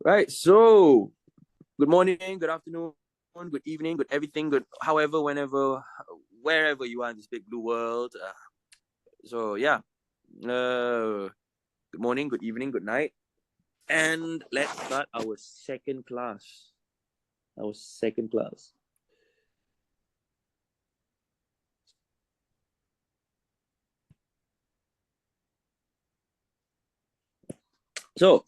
Right. So, good morning, good afternoon, good evening, good everything, good however, whenever, wherever you are in this big blue world. So, yeah. Good morning, good evening, good night. And let's start our second class. Our second class. So,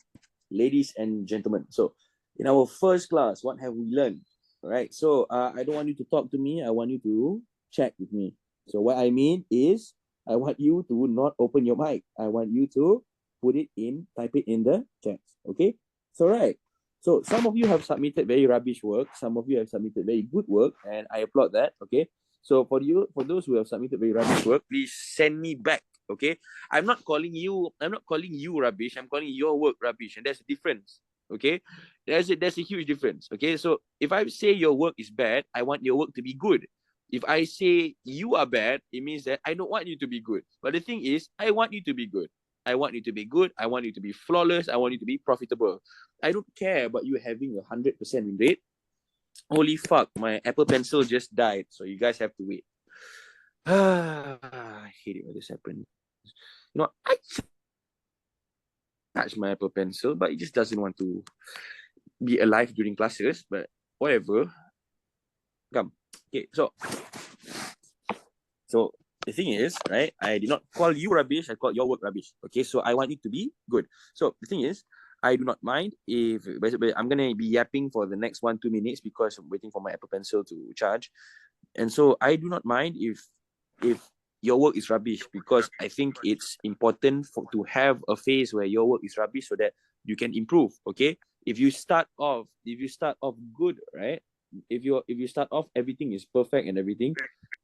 ladies and gentlemen, so in our first class, what have we learned? All right. So, I don't want you to talk to me. I want you to chat with me. So, what I mean is, I want you to not open your mic. I want you to type it in the chat. Okay. So, right. So, some of you have submitted very rubbish work. Some of you have submitted very good work, and I applaud that. Okay. So, for those who have submitted very rubbish work, please send me back. Okay. I'm not calling you rubbish. I'm calling your work rubbish, and there's a difference. Okay, there's a huge difference. Okay, so if I say your work is bad, I want your work to be good. If I say you are bad, it means that I don't want you to be good. But the thing is, I want you to be good. I want you to be good. I want you to be flawless. I want you to be profitable. I don't care about you having 100% win rate. Holy fuck, my Apple Pencil just died, so you guys have to wait. I hate it when this happens. You know, I touch my Apple Pencil, but it just doesn't want to be alive during classes. But whatever. Come. Okay, so the thing is, right? I did not call you rubbish. I called your work rubbish. Okay, so I want it to be good. So the thing is, I do not mind if basically I'm gonna be yapping for the next 1-2 minutes because I'm waiting for my Apple Pencil to charge, and so I do not mind if your work is rubbish, because I think it's important to have a phase where your work is rubbish so that you can improve. Okay, if you start off good, right? If you start off everything is perfect and everything,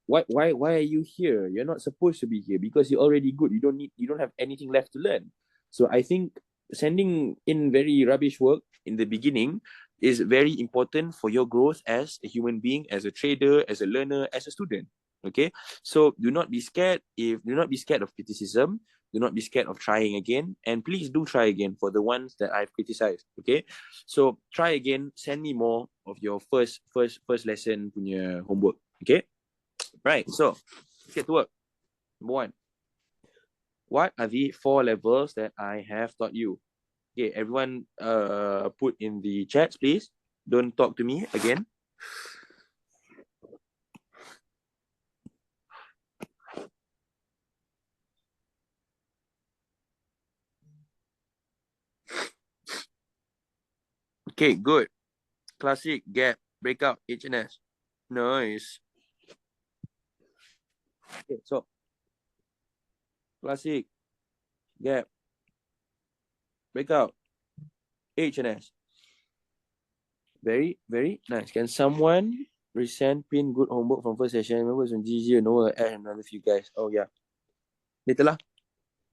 why are you here? You're not supposed to be here because you're already good. You don't have anything left to learn. So I think sending in very rubbish work in the beginning is very important for your growth as a human being, as a trader, as a learner, as a student. Okay, so do not be scared. Do not be scared of criticism. Do not be scared of trying again, and please do try again for the ones that I've criticized. Okay, so try again. Send me more of your first lesson punya homework. Okay, right. So let's get to work. Number one, what are the 4 levels that I have taught you? Okay, everyone, put in the chats, please. Don't talk to me again. Okay, good. Classic, gap, breakout, HNS. Nice. Okay, so classic, gap, breakout, HNS. Very, very nice. Can someone resend pin good homework from first session? Remember it's on GG, no, add another few guys. Oh yeah. Later lah.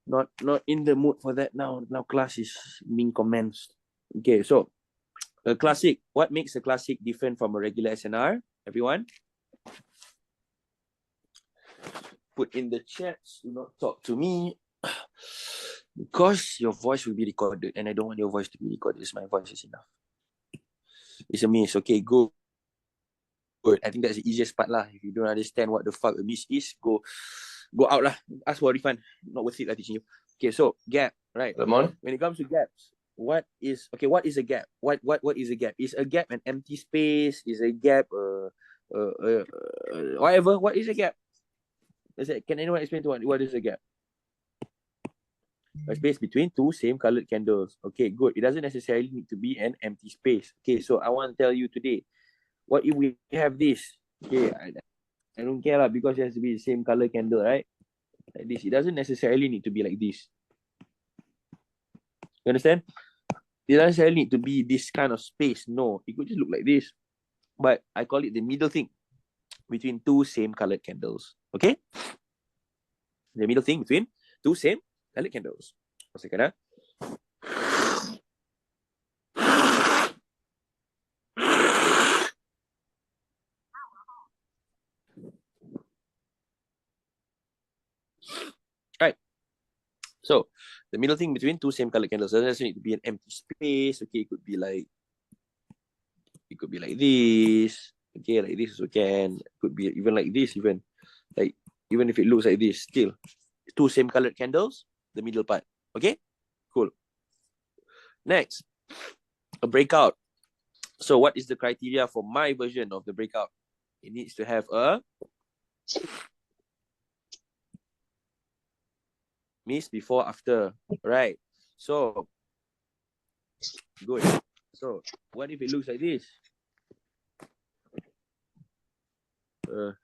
Not in the mood for that now. Now class is being commenced. Okay, so a classic. What makes a classic different from a regular SNR? Everyone, put in the chats. Do not talk to me because your voice will be recorded, and I don't want your voice to be recorded. My voice is enough. It's a miss. Okay, go. Good. I think that's the easiest part lah. If you don't understand what the fuck a miss is, go out lah. Ask for a refund. Not worth it lah teaching you. Okay, so gap, right? Lemon? When it comes to gaps, what is a gap? What is a gap? Is a gap an empty space? Is a gap whatever? What is a gap? Can anyone explain to what is a gap? A space between two same colored candles. Okay, good. It doesn't necessarily need to be an empty space. Okay, so I want to tell you today, what if we have this? Okay, I don't care lah, because it has to be the same color candle, right? Like this. It doesn't necessarily need to be like this. You understand? It doesn't necessarily need to be this kind of space. No, it could just look like this. But I call it the middle thing between two same colored candles. Okay? The middle thing between two same colored candles. One second, huh? Right. So The middle thing between two same colored candles. Doesn't necessarily need to be an empty space. Okay, it could be like this. Okay, like this also can. It could be even like this, even if it looks like this, still two same colored candles, the middle part. Okay, cool. Next, a breakout. So what is the criteria for my version of the breakout? It needs to have a miss before, after, right? So good. So what if it looks like this? It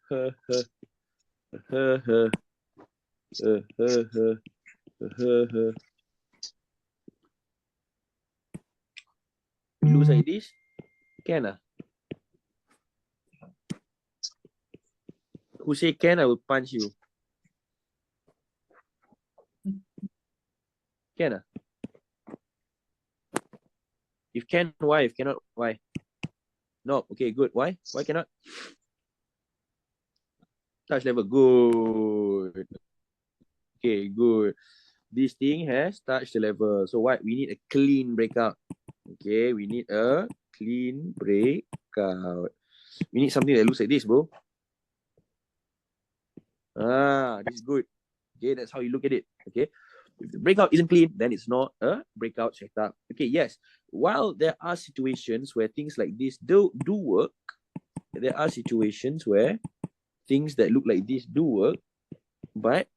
looks like this? Can ah? Who say can, I will punch you. Can ah? If can, why? If cannot, why? No, okay, good. Why? Why cannot? Touch level, good. Okay, good. This thing has touched the level. So what? We need a clean breakout. Okay, we need a clean breakout. We need something that looks like this, bro. This is good. Okay, that's how you look at it. Okay, if the breakout isn't clean, then it's not a breakout setup. Okay, yes. While there are situations where things like this do work, there are situations where things that look like this do work, but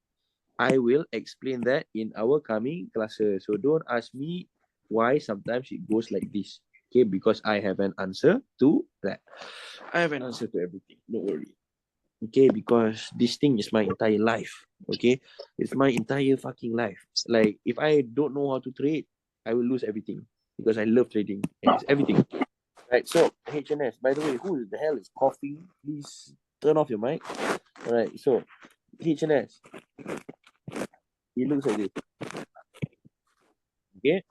I will explain that in our coming classes. So don't ask me why sometimes it goes like this. Okay, because I have an answer to that. I have an answer to everything. Don't worry. Okay, because this thing is my entire life. Okay, it's my entire fucking life. Like, if I don't know how to trade, I will lose everything because I love trading and it's everything. Right, so HNS, by the way, who the hell is coughing? Please turn off your mic. All right, so HNS, it looks like this. Okay,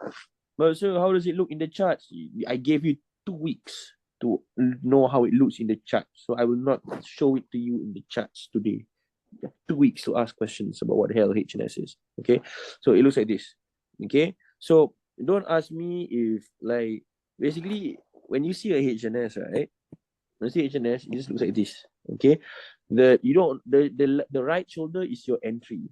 but so how does it look in the charts? I gave you 2 weeks to know how it looks in the chart, so I will not show it to you in the charts today. 2 weeks to ask questions about what the hell HNS is. Okay, so it looks like this. Okay, so don't ask me if, like, basically when you see a HNS, right? When you see HNS, it just looks like this. Okay, the right shoulder is your entry.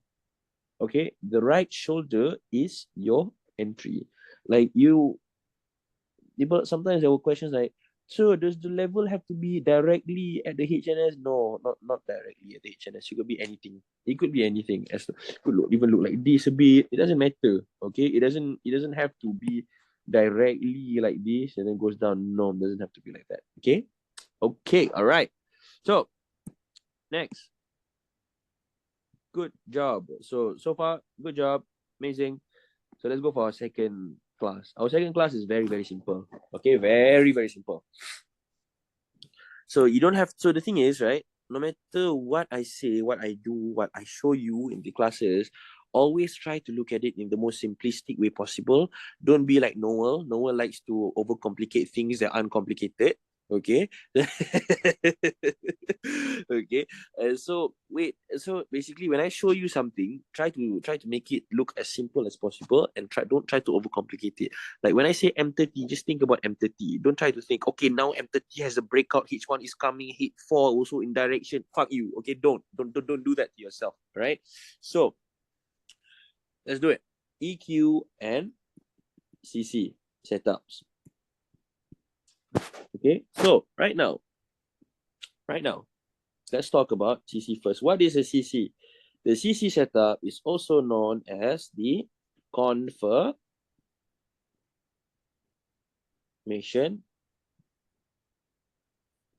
Okay, the right shoulder is your entry. Like, people sometimes there were questions like, so does the level have to be directly at the HNS? No, not directly at the HNS. It could be anything. It could be anything. It could even look like this a bit. It doesn't matter. Okay, it doesn't have to be directly like this and then goes down. No, it doesn't have to be like that. Okay, all right. So next, good job. So far, good job, amazing. So let's go for our second class. Our second class is very, very simple. Okay, very, very simple. So you don't have, so the thing is, right, no matter what I say, what I do, what I show you in the classes, always try to look at it in the most simplistic way possible. Don't be like Noel. Noel likes to overcomplicate things that are uncomplicated. Okay. Okay. So so basically, when I show you something, try to make it look as simple as possible, and don't try to overcomplicate it. Like when I say M30, just think about M30. Don't try to think, okay, now M30 has a breakout, H1 is coming, H4 also in direction. Fuck you. Okay, don't do that to yourself. Right? So let's do it. EQ and CC setups. Okay, so right now, let's talk about CC first. What is a CC? The CC setup is also known as the confirmation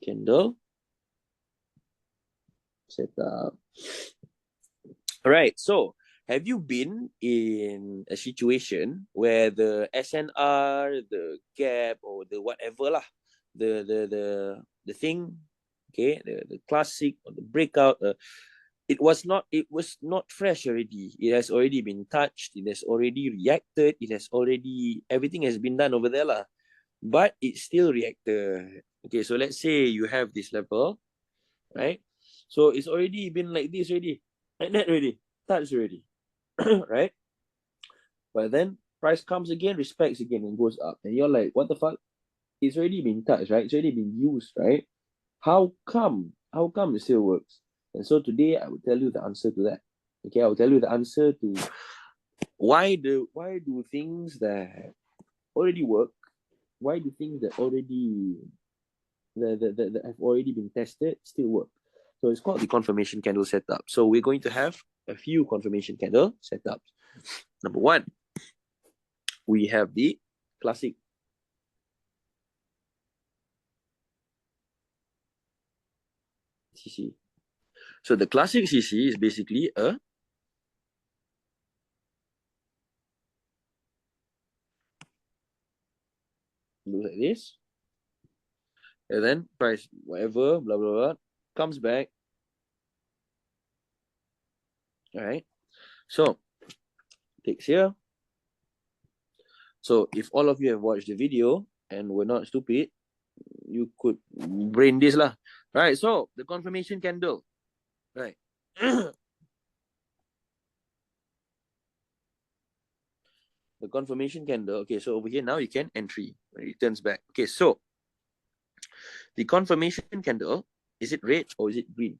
candle setup. All right, so have you been in a situation where the SNR, the gap, or the whatever lah, the thing, okay, the classic or the breakout, it was not fresh already. It has already been touched, it has already reacted, everything has been done over there lah, but it still reacted. Okay, so let's say you have this level, right? So it's already been like this already, like that already, touched already. Right? But then price comes again, respects again, and goes up. And you're like, what the fuck? It's already been touched, right? It's already been used, right? How come? How come it still works? And so today I will tell you the answer to that. Okay, I will tell you the answer to why do things that already work, why do things that already that have already been tested still work? So it's called the confirmation candle setup. So we're going to have a few confirmation candle setups. Number one, we have the classic CC. So the classic CC is basically a looks like this, and then price whatever blah blah blah comes back. All right, so takes here. So if all of you have watched the video and were not stupid, you could brain this lah. Right, so the confirmation candle, right? The confirmation candle. Okay, so over here now you can entry. It turns back. Okay, so the confirmation candle, is it red or is it green?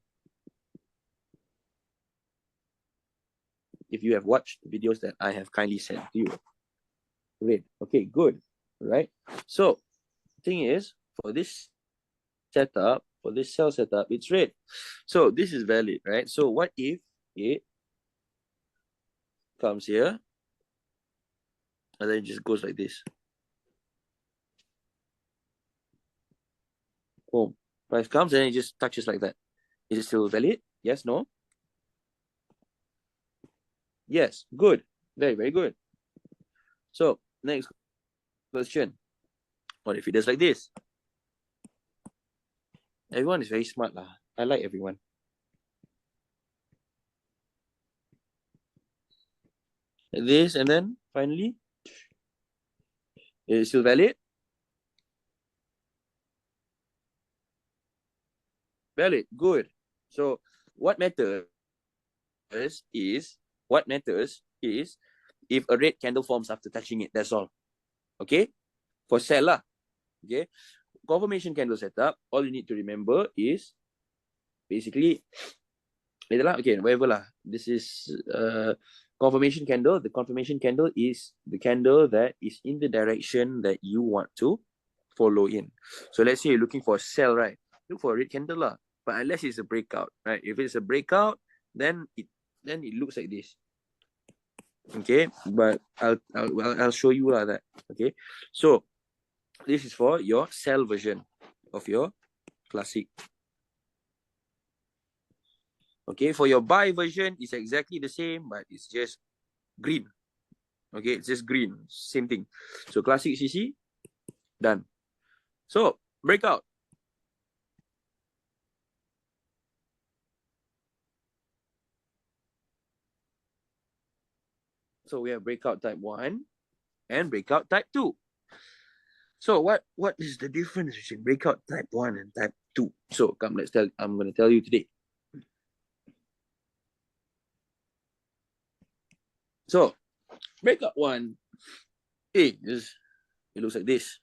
If you have watched the videos that I have kindly sent to you. Red. Okay, good. Right. So thing is, for this setup, for this cell setup, it's red. So this is valid, right? So what if it comes here and then it just goes like this? Boom. Price comes and it just touches like that. Is it still valid? Yes, no? Yes, good. Very, very good. So next question. What if it does like this? Everyone is very smart lah. I like everyone. Like this, and then finally, is it still valid? Valid, good. So what matters is if a red candle forms after touching it. That's all. Okay? For sell lah. Okay? Confirmation candle setup, all you need to remember is basically okay, whatever lah. This is confirmation candle. The confirmation candle is the candle that is in the direction that you want to follow in. So let's say you're looking for a sell, right? Look for a red candle lah. But unless it's a breakout, right? If it's a breakout, then it looks like this. Okay, but I'll show you lah that. Okay, so this is for your sell version of your classic. Okay, for your buy version, it's exactly the same, but it's just green. Okay, it's just green, same thing. So classic CC, done. So breakout. So we have breakout type 1 and breakout type 2. So what is the difference between breakout type 1 and type 2? So come, I'm going to tell you today. So breakout 1, it looks like this.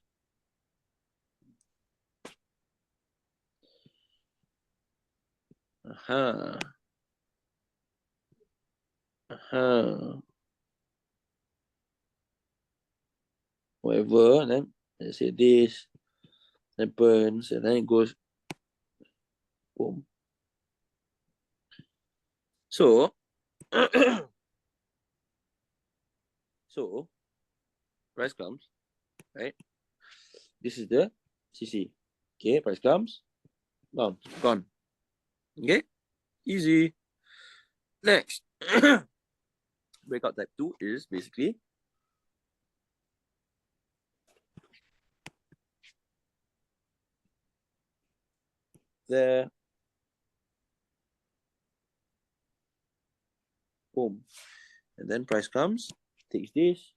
Whatever, and then let's say this happens, and then it goes boom. So so price comes, right? This is the CC. Okay, price comes, down, gone. Okay, easy. Next, breakout type 2 is basically there, boom, and then price comes, takes this,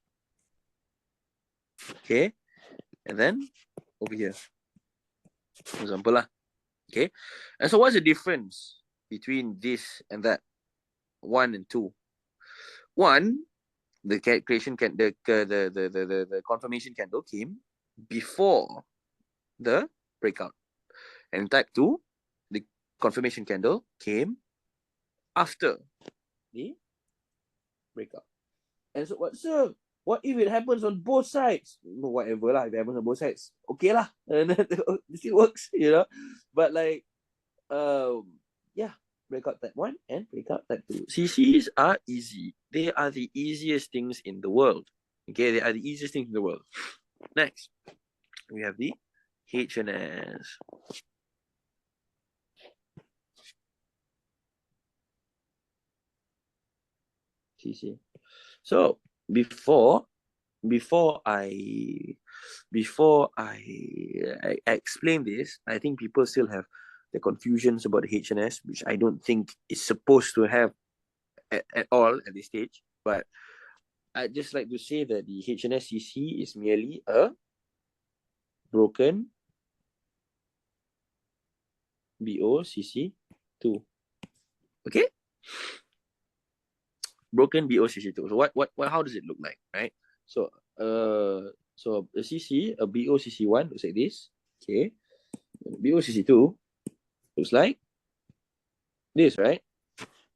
okay, and then over here, for example lah. Okay, and so what's the difference between this and that? 1 and 2. 1, the creation can the confirmation candle came before the breakout, and type 2, the confirmation candle came after the breakout. And so what, sir? What if it happens on both sides? No, whatever lah. If it happens on both sides, okay lah. And it still works, you know. But like, yeah, breakout type 1 and breakout type 2. CCs are easy. They are the easiest things in the world. Okay, they are the easiest things in the world. Next, we have the HNS. CC. So before I explain this, I think people still have the confusions about the HNS, which I don't think is supposed to have at all at this stage. But I'd just like to say that the HNS CC is merely a broken BOCC2. Okay? Broken BOCC2. So what how does it look like, right? So so a CC, a BOCC1 looks like this. Okay. BOCC2 looks like this, right?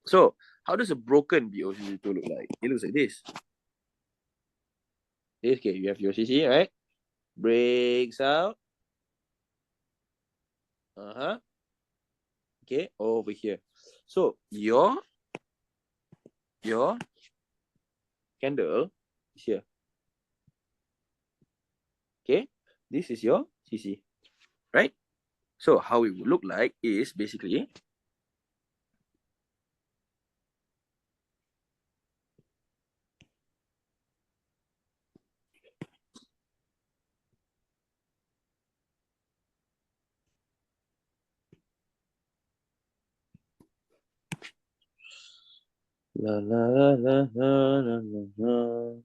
So how does a broken BOCC2 look like? It looks like this. Okay, you have your CC, right? Breaks out. Okay, over here. So your candle is here. Okay, this is your CC, right? So how it would look like is basically la la la la la la la la.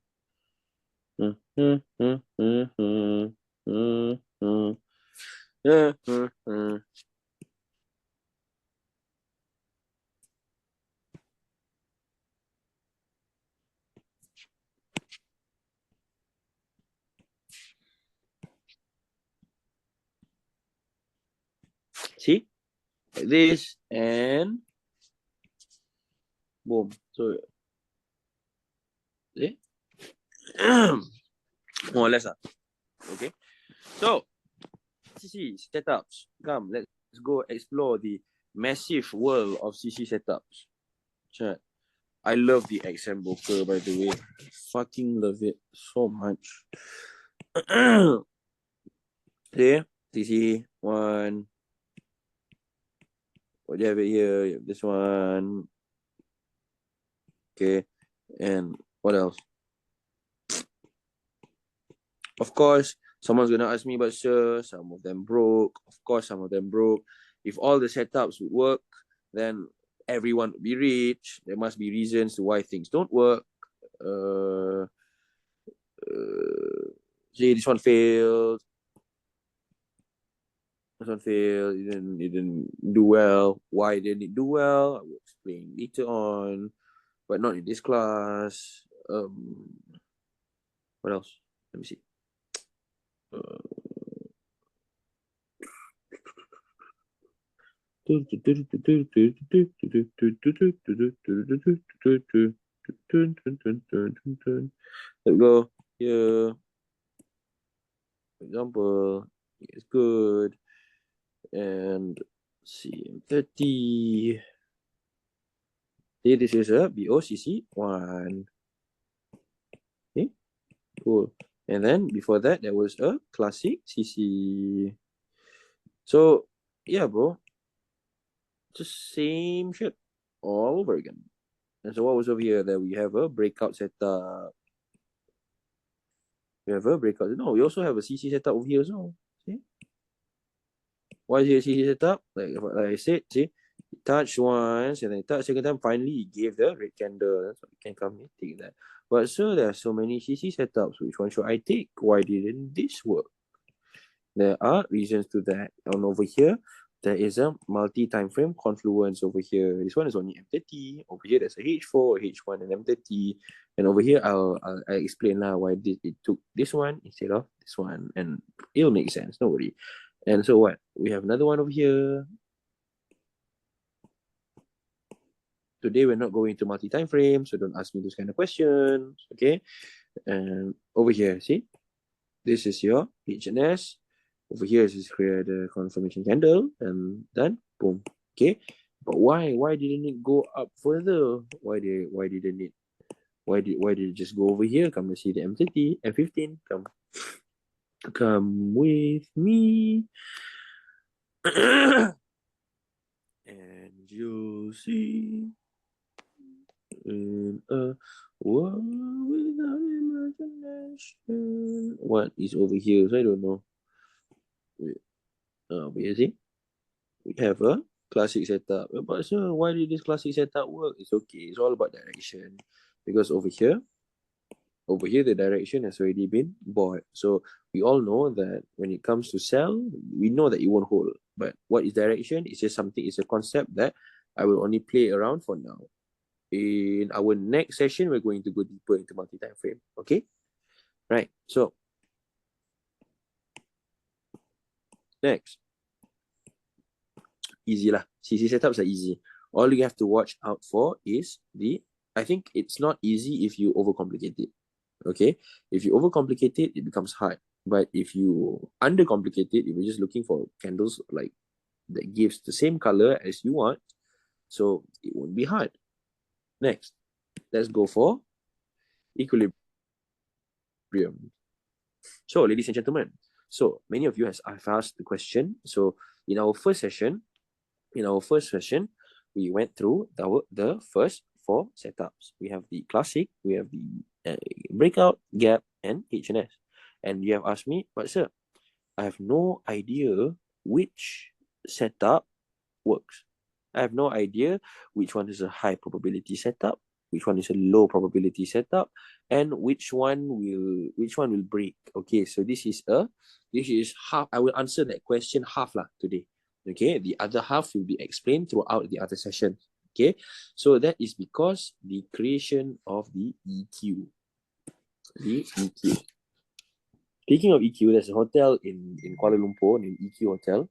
See, like this, and boom. So, see, more or less. Okay. So, CC setups. Come, let's go explore the massive world of CC setups. Chat. I love the XM broker, by the way. Fucking love it so much. Okay, CC one. What do you have it here? You have this one. Okay, and what else? Of course, someone's gonna ask me, but sure, some of them broke. Of course, some of them broke. If all the setups would work, then everyone would be rich. There must be reasons to why things don't work. See, this one failed. This one failed. It didn't do well. Why didn't it do well? I will explain later on, but not in this class. What else? Let me see. Let's go here. For example, it's good. And see, 30. Okay, this is a BOCC1. Okay, cool. And then before that, there was a classic CC. So, yeah, bro. Just same shit all over again. And so what was over here? That we have a breakout setup. We have a breakout. No, we also have a CC setup over here as well. See? Why is it a CC setup? Like I said, see? It touched once and then it touched second time. Finally, it gave the red candle. So we can come and take that. But so there are so many CC setups. Which one should I take? Why didn't this work? There are reasons to that. And over here, there is a multi-time frame confluence over here. This one is only M30. Over here, there's a H4, H1, and M30. And over here, I'll explain now why it took this one instead of this one. And it'll make sense, don't worry. And so what? We have another one over here. Today, we're not going to multi-time frame, so don't ask me those kind of questions, okay? And over here, see? This is your HNS. Over here is where the confirmation candle, and then boom. Okay, but why didn't it go up further? Why did it just go over here? Come to see the M30, M15. Come with me, and you'll see in a world without imagination. What is over here? So I don't know. But you see, we have a classic setup. But sir, why did this classic setup work? It's okay. It's all about direction. Because over here, the direction has already been bought. So we all know that when it comes to sell, we know that it won't hold. But what is direction? It's just something, it's a concept that I will only play around for now. In our next session, we're going to go deeper into multi-time frame. Okay? Right. So next. Easy lah. CC setups are easy. All you have to watch out for is I think it's not easy if you overcomplicate it. Okay? If you overcomplicate it, it becomes hard. But if you undercomplicate it, if you're just looking for candles like that gives the same color as you want, so it won't be hard. Next, let's go for equilibrium. So, ladies and gentlemen, so many of you have asked the question. So, in our first session, we went through the first 4 setups. We have the classic, we have the breakout, gap, and HNS. And you have asked me, but sir, I have no idea which setup works. I have no idea which one is a high probability setup, which one is a low probability setup, and which one will break. Okay, so this is half. I will answer that question half lah today. Okay, the other half will be explained throughout the other session. Okay, so that is because the creation of the EQ. The EQ. Speaking of EQ, there's a hotel in Kuala Lumpur named EQ Hotel,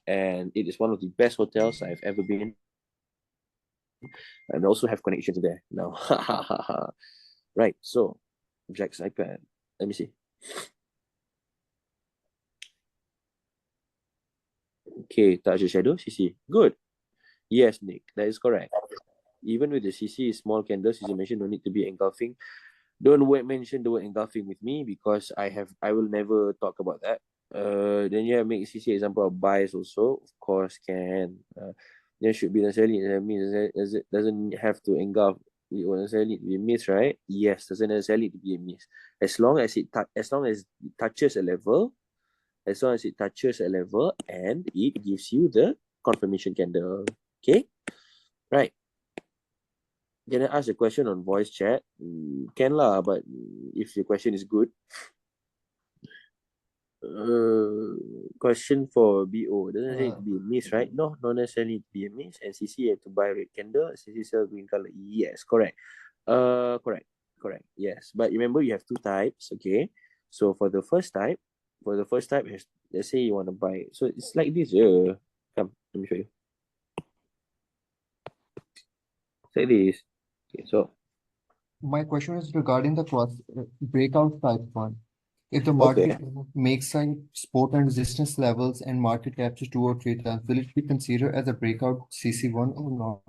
and it is one of the best hotels I've ever been. And I also have connections there now. Right, so Jack's iPad. Let me see. Okay, touch the shadow, CC. Good. Yes, Nick, that is correct. Even with the CC small candles, as you mentioned, no need to be engulfing. Don't mention the word engulfing with me because I will never talk about that. Then you have make CC example of bias also. Of course, can. There should be necessarily. That means it doesn't have to engulf. It won't necessarily be a miss, right? Yes, doesn't necessarily to be a miss. As long as it touches a level, and it gives you the confirmation candle. Okay, right. Can I ask a question on voice chat? Can lah, but if your question is good. Question for BO. Doesn't need to be a miss, right? No, not necessarily to be a miss. And CC have to buy red candle. CC sell green color. Yes, correct. Correct. Yes. But remember you have 2 types, okay? So for the first type, let's say you want to buy. So it's like this. Come, let me show you. It's like this. Okay, so my question is regarding the breakout type one. If the market makes a support and resistance levels and market captures 2 or 3 times, will it be considered as a breakout CC1 or not?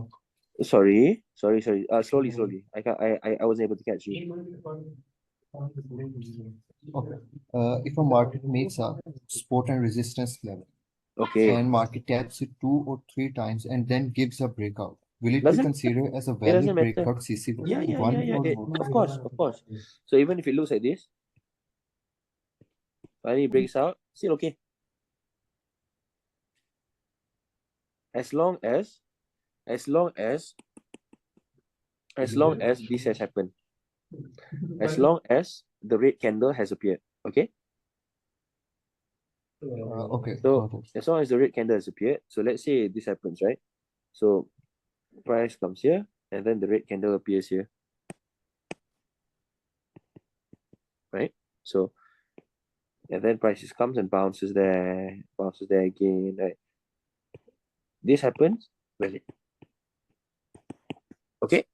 Sorry. Slowly. I wasn't able to catch you. Okay. If a market makes a support and resistance level, okay, and market taps it 2 or 3 times and then gives a breakout, will it be considered as a valid breakout CC1? Yeah. Of course. So even if it looks like this, finally breaks out, still okay. As long as this has happened, as long as the red candle has appeared, okay? Okay, So got it. as long as the red candle has appeared, so let's say this happens, right? So price comes here, and then the red candle appears here, right? So and then prices comes and bounces there again, right? This happens, valid. Okay.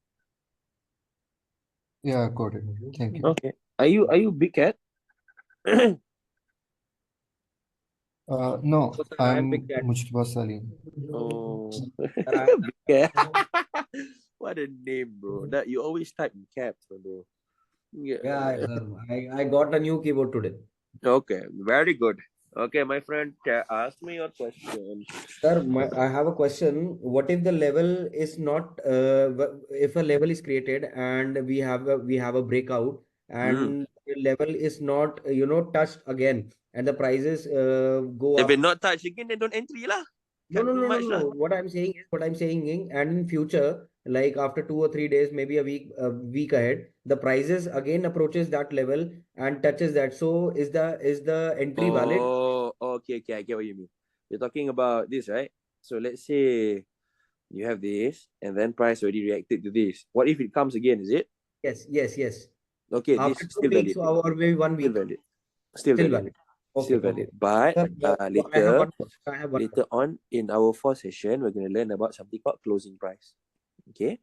Yeah, got it. Thank you. Okay. Are you big cat? No, I'm big I'm cat. Mujtaba Salim. Oh, Sir, I am big cat. What a name, bro. That you always type in caps, bro. Yeah. sir. I got a new keyboard today. Okay, very good. Okay, my friend, ask me your question. Sir, I have a question. What if the level is not, if a level is created and we have a breakout Mm. and the level is not, touched again and the prices go If it up. not touched again, then don't entry lah. No, Can't no, do no, no, much lah. no. What I'm saying is, and in future, like after 2 or 3 days, maybe a week ahead, the prices again approaches that level and touches that. So is the entry valid? Oh, okay, I get what you mean. You're talking about this, right? So let's say you have this, and then price already reacted to this. What if it comes again? Is it Yes, yes, yes. okay? This After two still weeks valid. or maybe one Still week, valid. Still still valid. valid. Still Okay, okay. valid. But Sir, I have later, one. I have one. later on in our fourth session, we're gonna learn about something called closing price. Okay.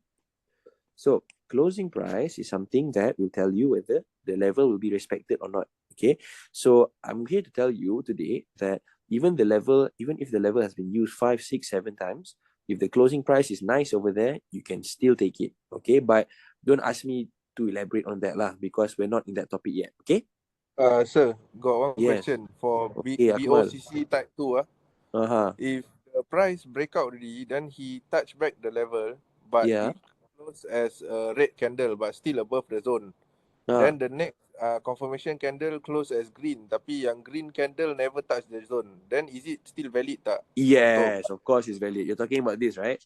So closing price is something that will tell you whether the level will be respected or not. Okay. So I'm here to tell you today that even if the level has been used 5, 6, 7 times, if the closing price is nice over there, you can still take it. Okay. But don't ask me to elaborate on that lah, because we're not in that topic yet. Okay. Sir, got one Yes. question for Okay, Akmal. BOCC type 2. Uh-huh. If the price break out already, then he touch back the level, but Yeah. it close as a red candle, but still above the zone. Then the next confirmation candle close as green, tapi yang green candle never touch the zone. Then is it still valid tak? Yes, of course it's valid. You're talking about this, right?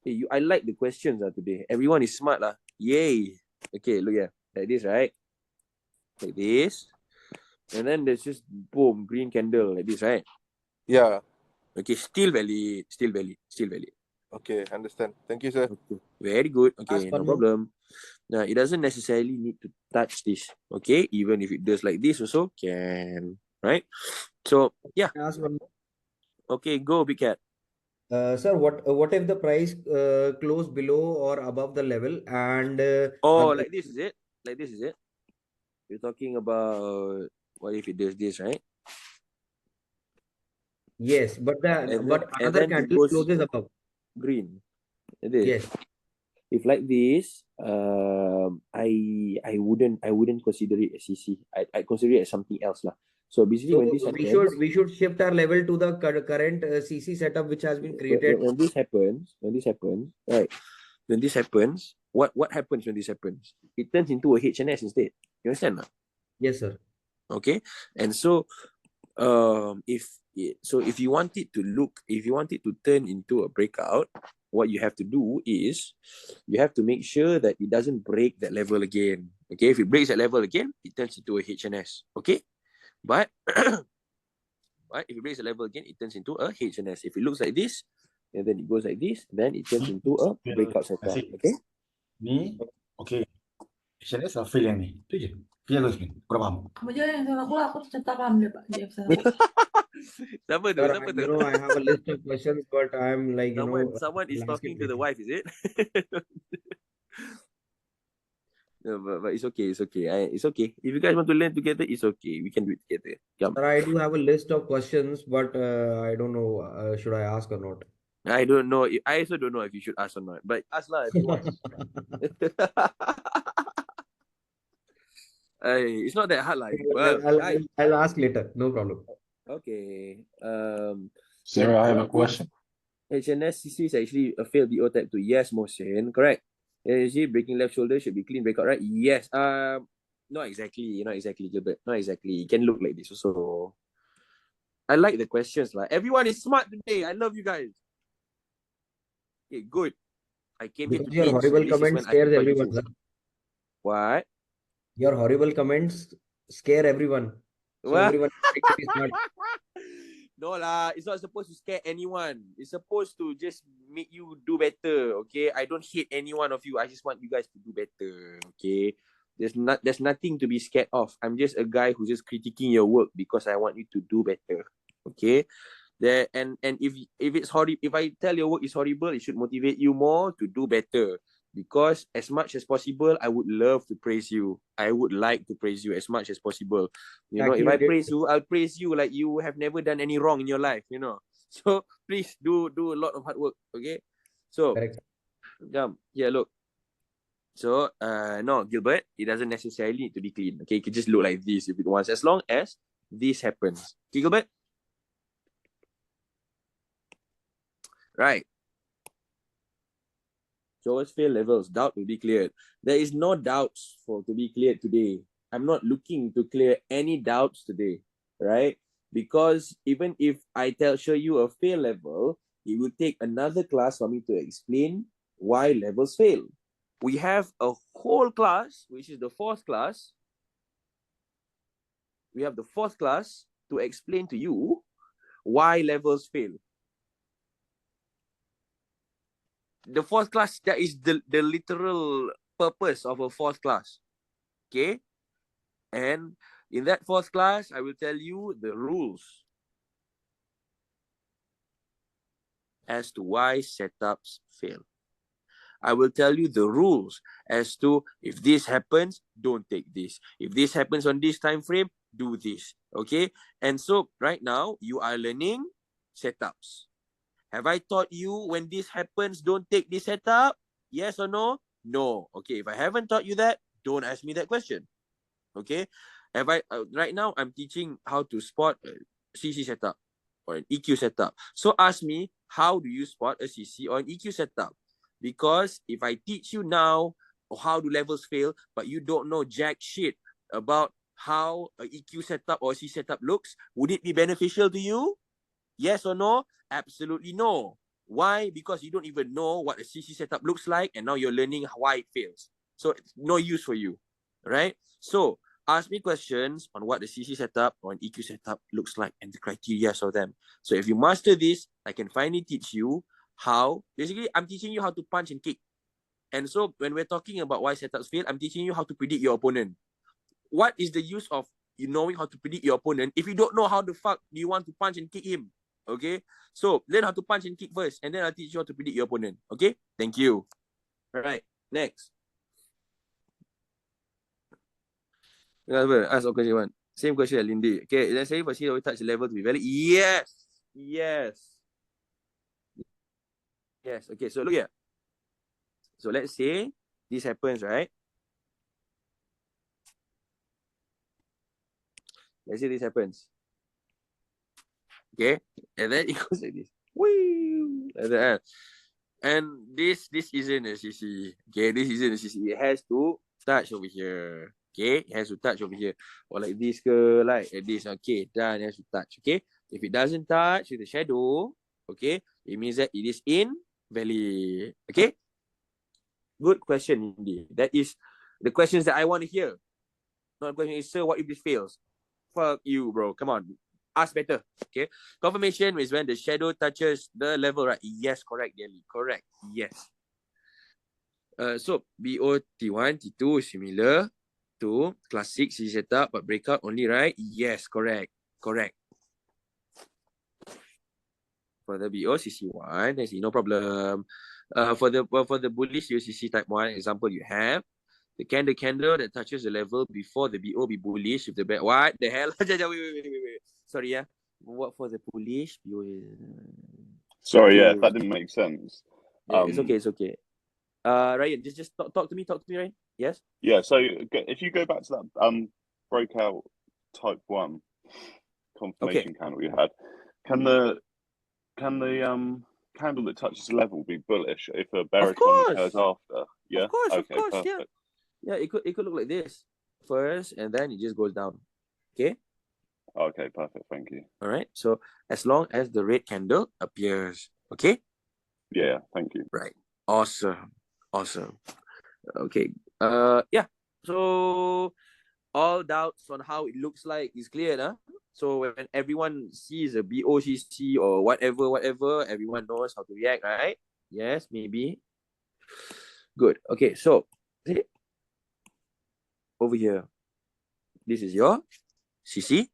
Hey, I like the questions today. Everyone is smart lah. Yay. Okay, look here. Like this, right? Like this. And then there's just boom, green candle like this, right? Yeah. Okay, still valid. Still valid. Still valid. Okay, understand. Thank you, sir. Okay. Very good. Okay, Ask no one more. problem. Now, it doesn't necessarily need to touch this. Okay, even if it does like this also can. Right? So, yeah. Ask one more. Okay, go, Big Cat. Sir, what if the price close below or above the level and Oh, like this is it? Like this is it? You're talking about what if it does this, right? yes, but And another then it candle goes closes above. green. Like this. Yes, If like this, I wouldn't consider it a CC. I consider it as something else lah. So basically, so when this we happens, should shift our level to the current CC setup which has been created. when this happens, right? When this happens, what happens when this happens? It turns into a HNS instead. You understand? Lah? Yes, sir. Okay, and so if you want it to turn into a breakout, what you have to do is you have to make sure that it doesn't break that level again. Okay, if it breaks that level again, it turns into a HNS. Okay, but but if it breaks the level again, it turns into a HNS. If it looks like this, and then it goes like this, then it turns into a breakout setup. Okay. Ni, okay. SNS lah fail yang ni. Itu je. Fearless ni. Kau dah faham? Kamu je yang salah aku macam tak faham dia, Pak. Dia pesan aku. Siapa tu? Sir, Siapa tu? I have a list of questions, but I'm like, Someone is I'll ask talking it to the later. wife, is it? No, but it's okay. It's okay. It's okay. If you guys want to learn together, it's okay. We can do it together. Come. Sir, I do have a list of questions, but I don't know, should I ask or not? I don't know. I also don't know if you should ask or not. But ask lah if you want. It's not that hard, like. Well, I'll ask later. No problem. okay. Sir, I have a question. HNSCC is actually a failed BO type 2. Yes, Mohsin. Correct. Energy breaking left shoulder should be clean breakout, right? Yes. Not exactly, Gilbert. Not exactly. It can look like this also. I like the questions, like everyone is smart today. I love you guys. Okay, good. I came here Because to your teach. horrible This is comments when I scares become everyone, useful. sir. What? Your horrible comments scare everyone. So What? everyone is trying to be smart. No lah, it's not supposed to scare anyone. It's supposed to just make you do better, okay? I don't hate any one of you. I just want you guys to do better, okay? There's nothing to be scared of. I'm just a guy who's just critiquing your work because I want you to do better, okay? And if it's horrible, if I tell your work is horrible, it should motivate you more to do better. Because as much as possible, I would love to praise you. I would like to praise you as much as possible. You know, if Actually, I you did. praise you, I'll praise you like you have never done any wrong in your life, you know. So please do a lot of hard work, okay? So, Correct. yeah, look. So, no, Gilbert, it doesn't necessarily need to be clean, okay? It can just look like this if it wants, as long as this happens. Okay, Gilbert? Right. Show us fail levels. Doubt will be cleared. There is no doubts to be cleared today. I'm not looking to clear any doubts today, right? Because even if I show you a fail level, it will take another class for me to explain why levels fail. We have a whole class, which is the fourth class. We have the fourth class to explain to you why levels fail. The fourth class, that is the literal purpose of a fourth class. Okay? And in that fourth class, I will tell you the rules as to why setups fail. I will tell you the rules as to if this happens, don't take this. If this happens on this time frame, do this. Okay? And so right now, you are learning setups. Have I taught you when this happens, don't take this setup? Yes or no? No. Okay, if I haven't taught you that, don't ask me that question. Okay? Have I right now I'm teaching how to spot a CC setup or an EQ setup. So ask me, how do you spot a CC or an EQ setup? Because if I teach you now how do levels fail, but you don't know jack shit about how a EQ setup or C setup looks, would it be beneficial to you? Yes or no? Absolutely no. Why? Because you don't even know what a CC setup looks like, and now you're learning why it fails. So it's no use for you, right? So ask me questions on what the CC setup or an EQ setup looks like and the criteria of them. So if you master this, I can finally teach you how. Basically, I'm teaching you how to punch and kick. And so when we're talking about why setups fail, I'm teaching you how to predict your opponent. What is the use of you knowing how to predict your opponent if you don't know how the fuck do you want to punch and kick him? Okay, so learn how to punch and kick first, and then I'll teach you how to predict your opponent. Okay, thank you. All right, next. Ask a question one. Same question as Lindy. Okay, let's say for C, we touch the level to be valid. Yes, yes, yes. Okay, so look here. So let's say this happens, right? Let's say this happens. Okay, and then it goes like this. Woo! Like that. And this isn't a CC. Okay, this isn't a CC. It has to touch over here. Okay, it has to touch over here. Or like this, like this. Okay, done. It has to touch. Okay, if it doesn't touch with the shadow, okay, it means that it is invalid. Okay, good question indeed. That is the questions that I want to hear. Not a question is, sir, what if this fails? Fuck you, bro. Come on. Ask better. Okay. Confirmation is when the shadow touches the level, right? Yes, correct, Delhi. Correct. Yes. So BO T1, T2 similar to classic C setup, but breakout only, right? Yes, correct. Correct. For the BO CC1, there's no problem. For the bullish UCC type 1 example you have, the candle that touches the level before the BO be bullish with the back. What the hell? wait. Sorry, yeah. What for the bullish? BO. Sorry, yeah, that didn't make sense. Yeah, it's okay. Ryan, just talk to me, Ryan. Yes. Yeah, so if you go back to that breakout type 1 confirmation candle you had, can the candle that touches the level be bullish if a bearish one occurs after? Yeah. Of course, perfect. Yeah, it could look like this first, and then it just goes down. Okay. Okay, perfect. Thank you. All right. So as long as the red candle appears, okay. Yeah, thank you. Right. Awesome. Okay. Yeah. So all doubts on how it looks like is clear, huh? So when everyone sees a BOCC or whatever, everyone knows how to react, right? Yes, maybe. Good. Okay, so see, over here, this is your CC,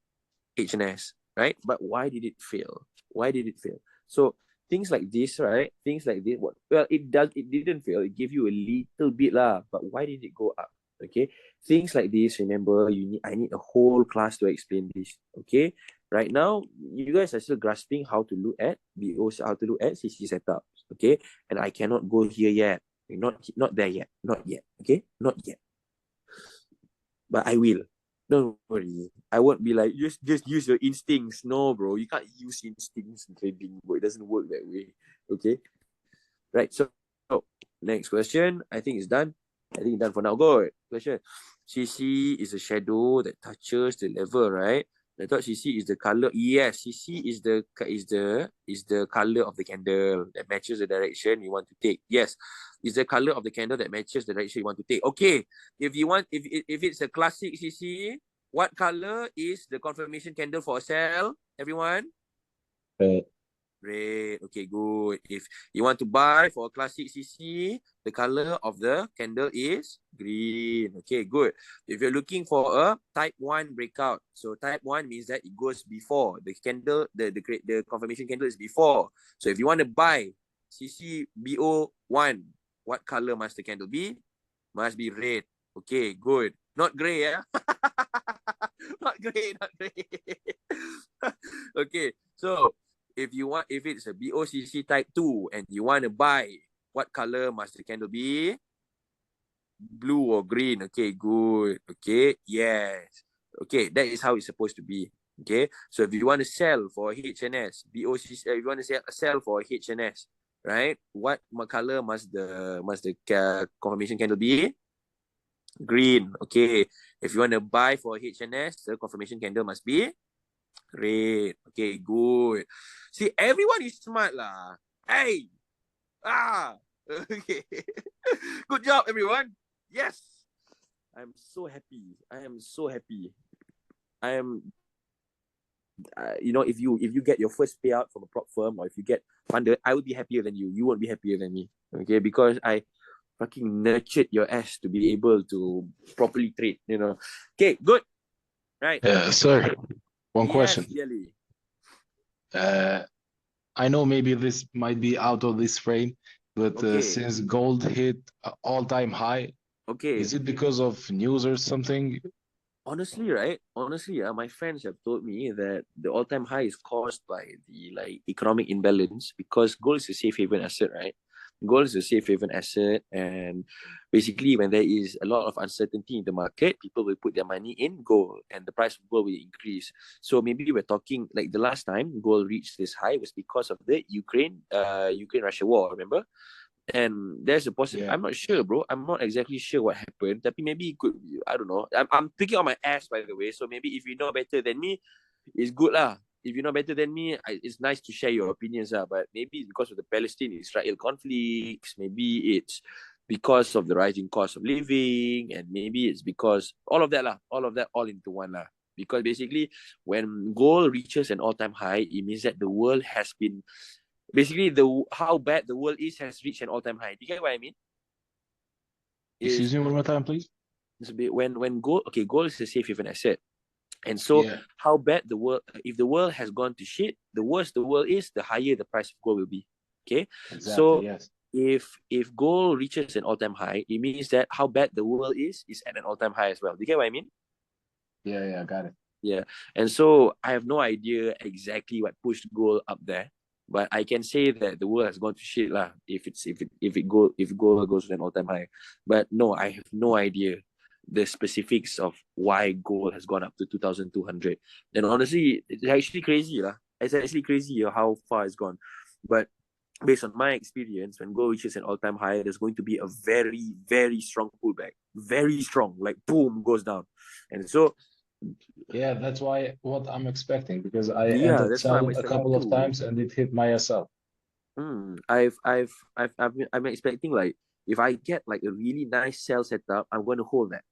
HNS, right? But why did it fail? Why did it fail? So things like this, right? Things like this, well, it didn't fail. It gave you a little bit lah. But why did it go up? Okay, things like this. Remember, I need a whole class to explain this. Okay, right now you guys are still grasping how to look at BOs, how to look at CC setups. Okay, and I cannot go here yet. Not there yet. Not yet. Okay, not yet. But I will. Don't worry. I won't be like, just use your instincts. No, bro. You can't use instincts in trading, bro. It doesn't work that way. Okay? Right. So next question. I think it's done. I think it's done for now. Good. Question. CC is a shadow that touches the level, right? I thought CC is the color. Yes, CC is the color of the candle that matches the direction you want to take. Yes, is the color of the candle that matches the direction you want to take. Okay, if it's a classic CC, what color is the confirmation candle for a sell? Everyone? Red. Red. Okay, good. If you want to buy for a classic CC, the color of the candle is green. Okay, good. If you're looking for a type 1 breakout, so type 1 means that it goes before the candle, the confirmation candle is before. So if you want to buy CC BO1, what color must the candle be? Must be red. Okay, good. Not gray, yeah? Not gray, not gray. Okay, so if it's a BOCC type 2 and you want to buy, what color must the candle be? Blue or green? Okay, good. Okay, yes. Okay, that is how it's supposed to be. Okay, so if you want to sell for HNS, BOCC, if you want to sell for HNS, right? What color must the confirmation candle be? Green. Okay, if you want to buy for HNS, the confirmation candle must be red. Okay, good. See, everyone is smart lah. Hey! Okay. Good job, everyone. Yes. I'm so happy. I am so happy. I am, if you get your first payout from a prop firm or if you get funded, I would be happier than you. You won't be happier than me. Okay, because I fucking nurtured your ass to be able to properly trade, Okay, good. Right. Sir, one question. Yes, I know maybe this might be out of this frame, but Okay. Since gold hit all-time high, Okay. is it because of news or something? Honestly, my friends have told me that the all-time high is caused by the economic imbalance because gold is a safe haven asset, right? Gold is a safe haven asset, and basically, when there is a lot of uncertainty in the market, people will put their money in gold, and the price of gold will increase. So maybe we're talking like the last time gold reached this high was because of the Ukraine-Russia war. Remember? And there's a possibility. Yeah. I'm not sure, bro. I'm not exactly sure what happened. Tapi maybe it could be, I don't know. I'm picking on my ass, by the way. So maybe if you know better than me, it's good lah. If you know better than me, it's nice to share your opinions lah. But maybe it's because of the Palestine-Israel conflicts. Maybe it's because of the rising cost of living, and maybe it's because all of that lah. All of that all into one lah. Because basically, when gold reaches an all-time high, it means that the world has been basically how bad the world has reached an all-time high. Do you get what I mean? Excuse me one more time, please. When gold is a safe haven asset. And so how bad the world, if the world has gone to shit, the worse the world is, the higher the price of gold will be. Okay? Exactly, so yes. if gold reaches an all-time high, it means that how bad the world is at an all-time high as well. Do you get what I mean? Yeah, got it. Yeah. And so I have no idea exactly what pushed gold up there. But I can say that the world has gone to shit lah if gold goes to an all-time high. But no, I have no idea the specifics of why gold has gone up to 2,200. And honestly, it's actually crazy lah. It's actually crazy how far it's gone. But based on my experience, when gold reaches an all-time high, there's going to be a very, very strong pullback. Very strong, like boom, goes down. And so yeah, that's what I'm expecting, because I Yeah, entered that's what I'm sell a couple expecting of too. times and it hit my SL. I'm expecting, like, if I get like a really nice sell setup, I'm gonna hold that.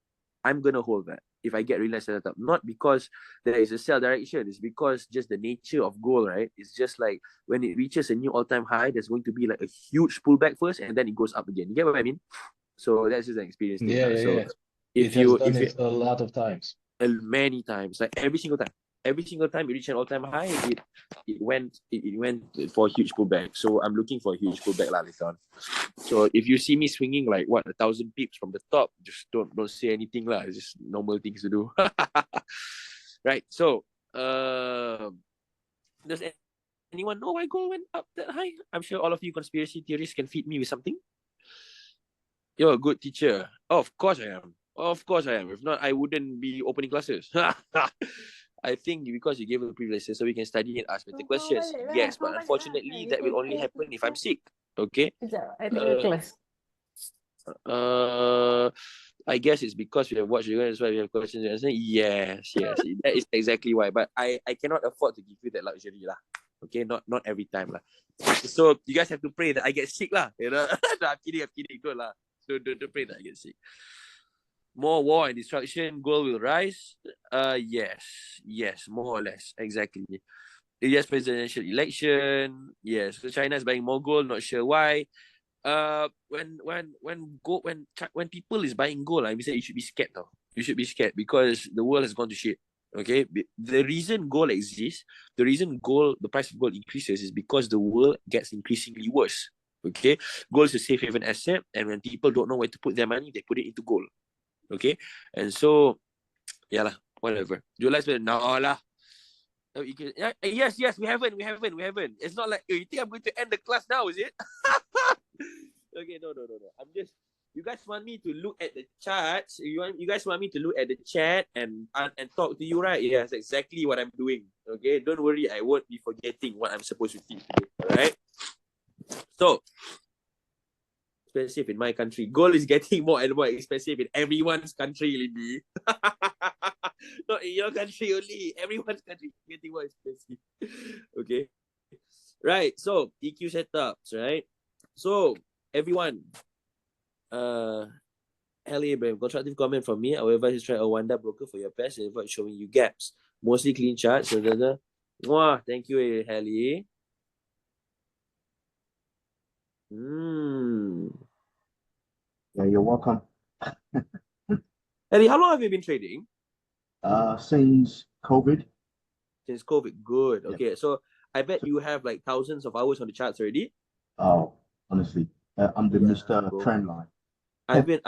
if I get really nice setup. Not because there is a sell direction, it's because just the nature of gold, right? It's just like when it reaches a new all-time high, there's going to be like a huge pullback first, and then it goes up again. You get what I mean? So that's just an experience thing. Yeah, So yeah. if It has you done it a lot of times. many times, like every single time it reached an all-time high, it went for a huge pullback. So I'm looking for a huge pullback later on. So if you see me swinging like 1,000 pips from the top, just don't say anything lah. It's just normal things to do. Right. So does anyone know why gold went up that high? I'm sure all of you conspiracy theorists can feed me with something. You're a good teacher. Of course I am. Of course I am. If not, I wouldn't be opening classes. I think because you gave us privileges so we can study and ask better questions. Yes, but unfortunately that will only happen if I'm sick. Okay? I guess it's because we have watched you guys, that's why we have questions. And say, yes. That is exactly why. But I cannot afford to give you that luxury lah. Okay, not every time lah. So you guys have to pray that I get sick lah. You know, no, I'm kidding. Good lah. So don't pray that I get sick. More war and destruction, gold will rise. Yes, more or less, exactly. US presidential election, yes. So China is buying more gold, not sure why. When people is buying gold, we say you should be scared though. You should be scared because the world has gone to shit. Okay, the reason gold exists, the reason the price of gold increases is because the world gets increasingly worse. Okay, gold is a safe haven asset, and when people don't know where to put their money, they put it into gold. Okay, and so yeah lah, whatever. July no lah. Yes, we haven't. It's not like you think I'm going to end the class now, is it? Okay, no. I'm just, you guys want me to look at the charts. You guys want me to look at the chat and talk to you, right? Yes, exactly what I'm doing. Okay, don't worry, I won't be forgetting what I'm supposed to teach today. All right. So expensive in my country. Gold is getting more and more expensive in everyone's country, Lindy. Not in your country only. Everyone's country is getting more expensive. Okay. Right. So EQ setups, right? So everyone, Helly Abraham, constructive comment from me. However, he's trying a Wanda broker for your past and avoid showing you gaps. Mostly clean charts. Mwah, thank you, Helly. Yeah, you're welcome. Helly, how long have you been trading? Since COVID. Since COVID. Good. Yeah. Okay, so I bet you have like thousands of hours on the charts already. Oh, honestly, I'm the Mr. Bro. Trend line. I bet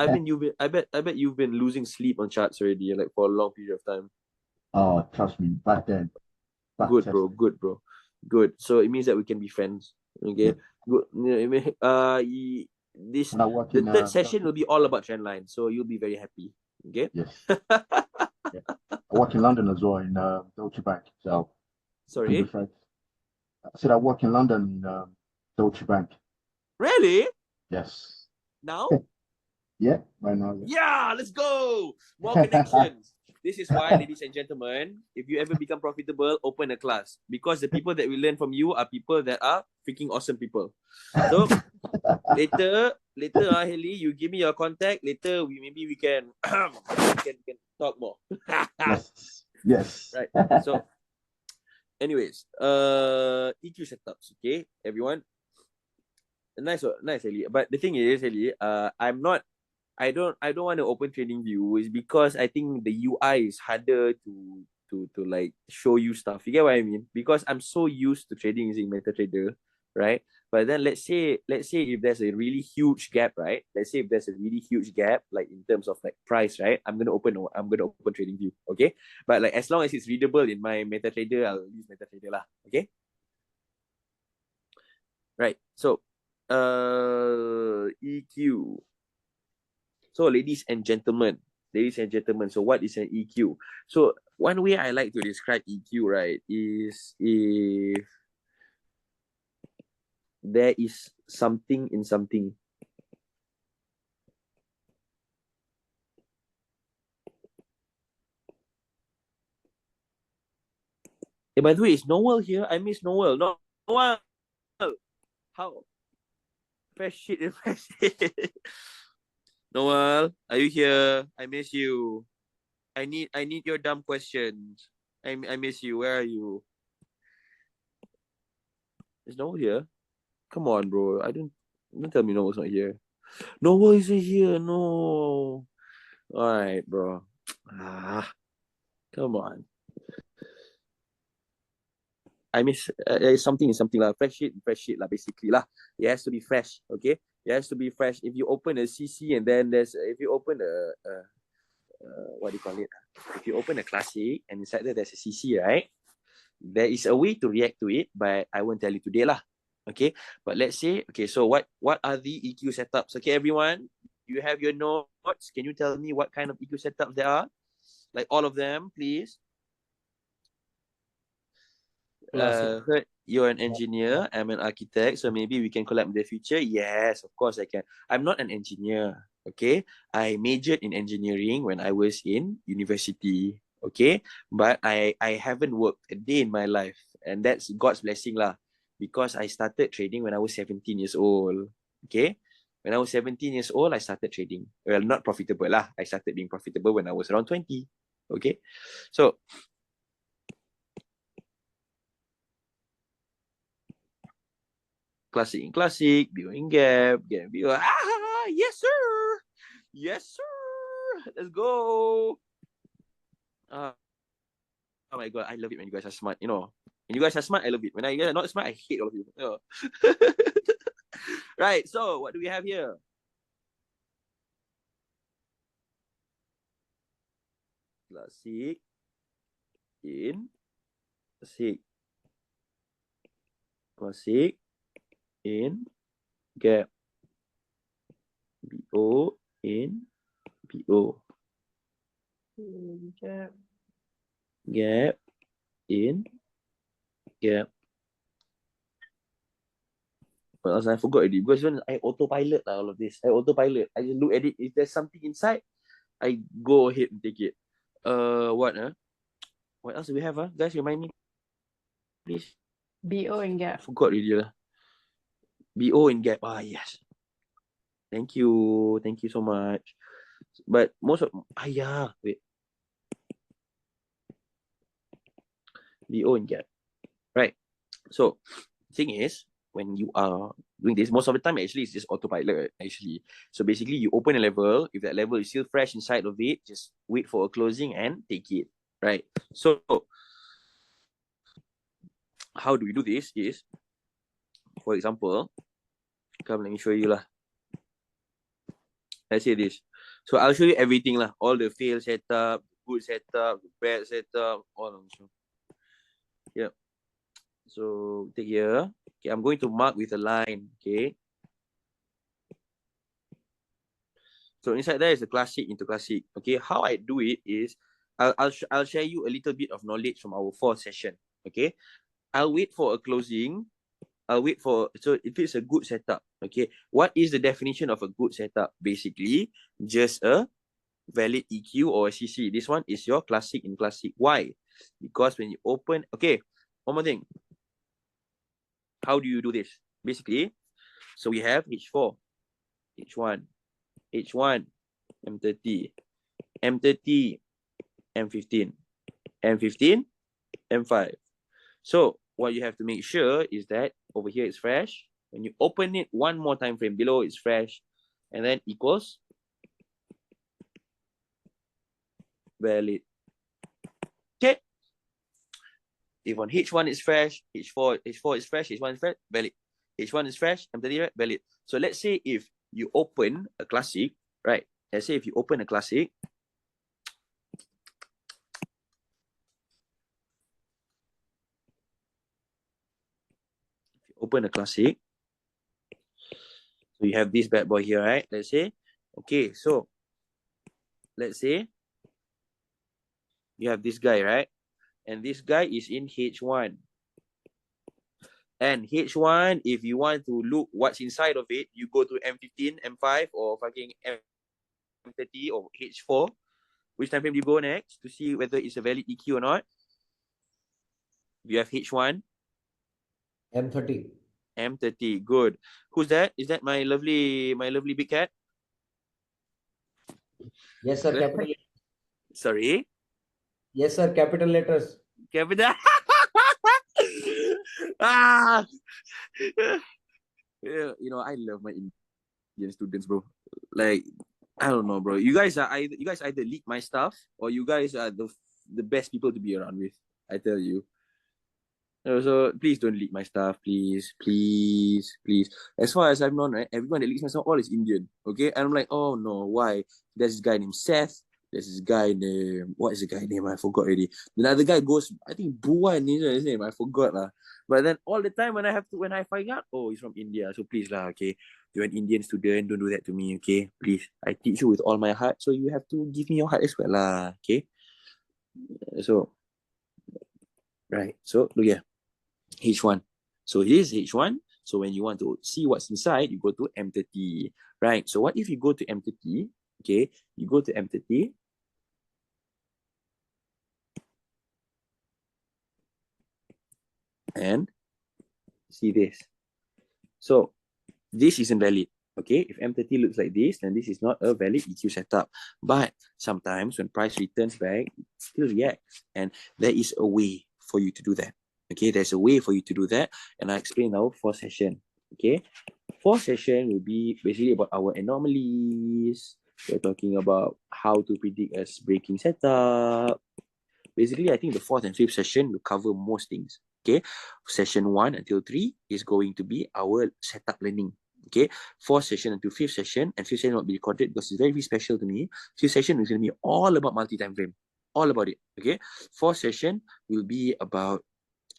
you've been losing sleep on charts already, like for a long period of time. Oh, trust me, back then. Good, bro. Good. So it means that we can be friends. Okay. Yeah. Good. The third session will be all about trend line, so you'll be very happy. Okay. Yes. Yeah. I work in London as well in Deutsche Bank. So sorry. I said I work in London in Deutsche Bank. Really? Yes. Now? Yeah, right now. Yeah, let's go. More connections. This is why, ladies and gentlemen, if you ever become profitable, open a class. Because the people that we learn from you are people that are freaking awesome people. So later, Haley, you give me your contact. Later, we can talk more. Yes. Right. So, anyways, EQ setups. Okay, everyone. Nice, Haley. But the thing is, Haley, I don't want to open trading view is because I think the UI is harder to like show you stuff. You get what I mean? Because I'm so used to trading using MetaTrader, right? But then let's say if there's a really huge gap, right? Let's say if there's a really huge gap, like in terms of like price, right? I'm gonna open trading view, okay? But like as long as it's readable in my MetaTrader, I'll use MetaTrader lah, okay? Right. So EQ. So ladies and gentlemen, so what is an EQ? So one way I like to describe EQ, right, is if there is something in something. Hey, by the way, is Noel here? I miss Noel. Noel! How? Fresh shit. Noel, are you here? I miss you. I need your dumb questions. I miss you. Where are you? Is Noel here? Come on, bro. Don't tell me Noel's not here. Noel isn't here. No. All right, bro. Come on. I miss something lah. Fresh shit lah. Basically lah. It has to be fresh. Okay. It has to be fresh. If you open a CC and then if you open what do you call it? If you open a classic and inside there's a CC, right? There is a way to react to it, but I won't tell you today lah. Okay. But let's say, okay, so what are the EQ setups? Okay, everyone, you have your notes. Can you tell me what kind of EQ setups there are? Like all of them, please. Heard you're an engineer. I'm an architect, so maybe we can collab in the future. Yes, of course I can. I'm not an engineer. Okay, I majored in engineering when I was in university. Okay, but I haven't worked a day in my life, and that's God's blessing lah. Because I started trading when I was 17 years old. Okay, when I was 17 years old, I started trading. Well, not profitable lah. I started being profitable when I was around 20. Okay, so. Classic in classic, BO in gap, BO. Yes, sir. Yes, sir. Let's go. Oh my God, I love it when you guys are smart. You know, when you guys are smart, I love it. When you guys are not smart, I hate all of you. Right, so what do we have here? Classic in classic. Classic in gap. BO in BO. Gap in gap. What else? I forgot already because when I autopilot all of this. I autopilot. I just look at it. If there's something inside, I go ahead and take it. What else do we have? Guys, remind me, please. BO and gap. I forgot already lah. BO in gap. Yes. Thank you so much. But most of wait. BO in gap. Right. So thing is, when you are doing this, most of the time actually it's just autopilot actually. So basically you open a level, if that level is still fresh inside of it, just wait for a closing and take it. Right. So how do we do this is, for example, come let me show you lah. Let's say this. So I'll show you everything lah. All the fail setup, good setup, bad setup, all of them. Yep. So take here. Okay, I'm going to mark with a line. Okay. So inside there is a classic into classic. Okay. How I do it is I'll share you a little bit of knowledge from our fourth session. Okay. I'll wait for a closing. So if it's a good setup, okay, what is the definition of a good setup? Basically, just a valid EQ or a CC. This one is your classic in classic. Why? Because when you open, okay, one more thing. How do you do this? Basically, so we have H4, H1, H1, M30, M30, M15, M15, M5. So what you have to make sure is that over here it's fresh. When you open it one more time frame below, it's fresh. And then equals valid. Okay. If on H1 is fresh, H4 is fresh, H1 is fresh, valid. H1 is fresh, M30, valid. So let's say if you open a classic, right? Let's say if you open a classic, open a classic. So you have this bad boy here, right? Let's say, okay, so let's say you have this guy, right? And this guy is in H1. And H1, if you want to look what's inside of it, you go to M15, M5, or fucking M30 or H4. Which time frame do you go next to see whether it's a valid EQ or not? You have H1. M30. M30, good. Who's that? Is that my lovely big cat? Yes, sir. Capital. Sorry? Yes, sir. Capital letters. Capital. ah. Yeah, you know, I love my Indian students, bro. Like, I don't know, bro. You guys either leak my stuff or you guys are the best people to be around with. I tell you. So please don't leak my stuff, please, please, please. As far as I've known, right, everyone that leaks my stuff all is Indian. Okay, and I'm like, oh no, why? There's this guy named Seth. There's this guy named, what is the guy name? I forgot already. The other guy goes, I think Buwan is his name. I forgot lah. But then all the time when I find out, oh, he's from India. So please lah, okay. You're an Indian student, don't do that to me, okay? Please, I teach you with all my heart, so you have to give me your heart as well lah, okay? So, right. So look here. H1. So it is H1. So when you want to see what's inside, you go to M30, right? So what if you go to M30? Okay, you go to M30. And see this. So this isn't valid. Okay, if M30 looks like this, then this is not a valid EQ setup. But sometimes when price returns back, it still reacts. And there is a way for you to do that. Okay, there's a way for you to do that. And I explain our fourth session. Okay, fourth session will be basically about our anomalies. We're talking about how to predict a breaking setup. Basically, I think the fourth and fifth session will cover most things. Okay, session 1 until 3 is going to be our setup learning. Okay, fourth session until fifth session, and fifth session will be recorded because it's very, very special to me. Fifth session is going to be all about multi-time frame, all about it. Okay, fourth session will be about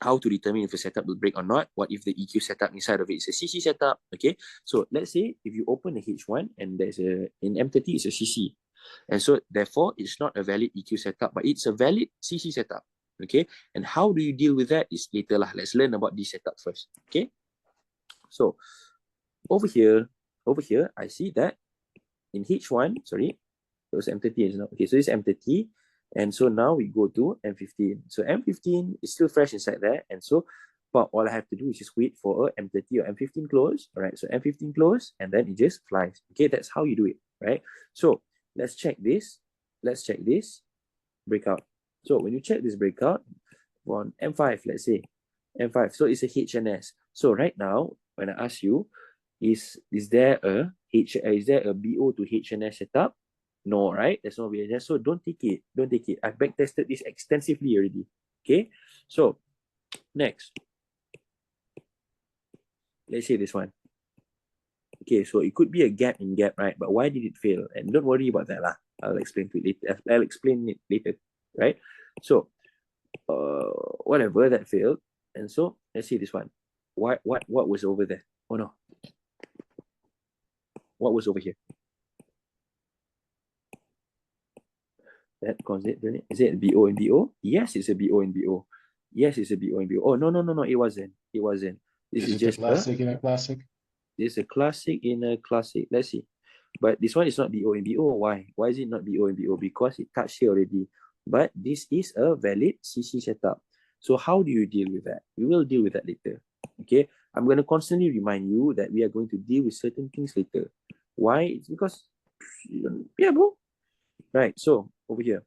how to determine if a setup will break or not. What if the EQ setup inside of it is a CC setup? Okay, so let's say if you open a H1 and there's a in M30 it's a CC, and so therefore it's not a valid EQ setup, but it's a valid CC setup. Okay, and how do you deal with that is later lah. Let's learn about this setup first. Okay, so over here, I see that in H1, sorry, it was M30 is not okay. So this is M30. And so now we go to M15. So M15 is still fresh inside there. And so but all I have to do is just wait for a M30 or M15 close. All right. So M15 close and then it just flies. Okay. That's how you do it. Right. So let's check this. Let's check this breakout. So when you check this breakout on M5, let's say M5. So it's a HNS. So right now, when I ask you, is there a BO to HNS setup? No, right? There's no VHS. So don't take it. Don't take it. I've backtested this extensively already. Okay. So next, let's say this one. Okay, so it could be a gap in gap, right? But why did it fail? And don't worry about that lah. I'll explain it later. I'll explain it later, right? So whatever that failed. And so let's see this one. What was over there? Oh no. What was over here? That concept, is it BO and BO? Yes, it's a BO and BO. Yes, it's a BO and BO. Oh no, it wasn't. It wasn't. This is just a classic in a classic. This is a classic in a classic. Let's see. But this one is not BO and BO. Why? Why is it not BO and BO? Because it touched here already. But this is a valid CC setup. So how do you deal with that? We will deal with that later. Okay. I'm going to constantly remind you that we are going to deal with certain things later. Why? It's because, yeah, bro. Right. So over here,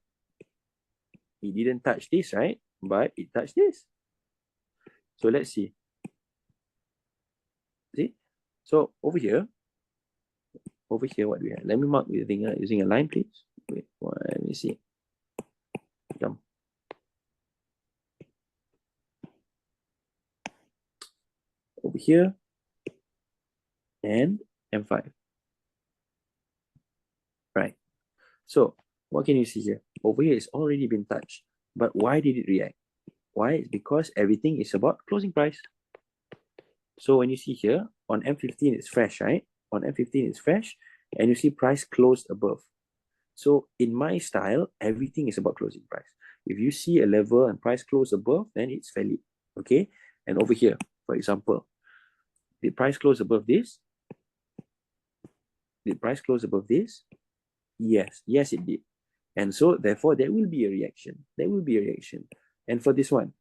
it didn't touch this, right? But it touched this. So let's see. See? So over here, what do we have? Let me mark the thing using a line, please. Wait, let me see. Come. Over here and M5. Right. So what can you see here? Over here, it's already been touched. But why did it react? Why? It's because everything is about closing price. So when you see here, on M15, it's fresh, right? On M15, it's fresh. And you see price closed above. So in my style, everything is about closing price. If you see a level and price close above, then it's valid. Okay? And over here, for example, did price close above this? Did price close above this? Yes. Yes, it did. And so, therefore, there will be a reaction. There will be a reaction. And for this one,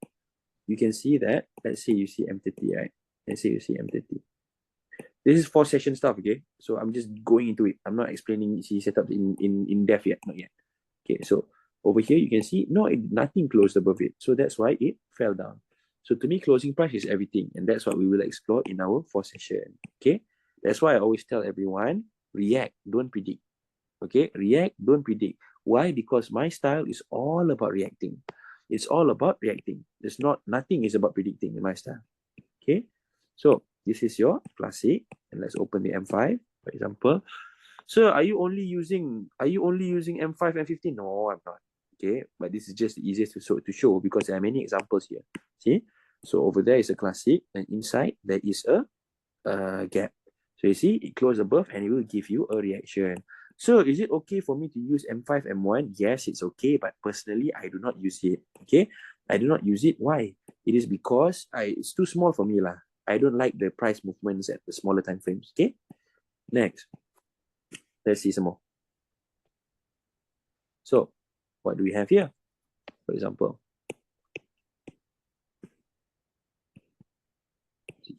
you can see that, let's say you see M30, right? Let's say you see M30. This is 4 session stuff, okay? So I'm just going into it. I'm not explaining CC setups in depth yet, not yet. Okay, so Over here, you can see, no, nothing closed above it. So that's why it fell down. So to me, closing price is everything. And that's what we will explore in our fourth session. Okay? That's why I always tell everyone, react, don't predict. Okay? React, don't predict. Why? Because my style is all about reacting. It's all about reacting. Nothing is about predicting in my style. Okay? So this is your classic. And let's open the M5, for example. So are you only using M5 and 15? No, I'm not. Okay, but this is just the easiest to show because there are many examples here. See, so over there is a classic, and inside there is a gap. So you see, it closed above, and it will give you a reaction. So is it okay for me to use M5, M1? Yes, it's okay, but personally, I do not use it. Okay, I do not use it. Why? It is because it's too small for me lah. I don't like the price movements at the smaller time frames. Okay, next. Let's see some more. So, what do we have here? For example,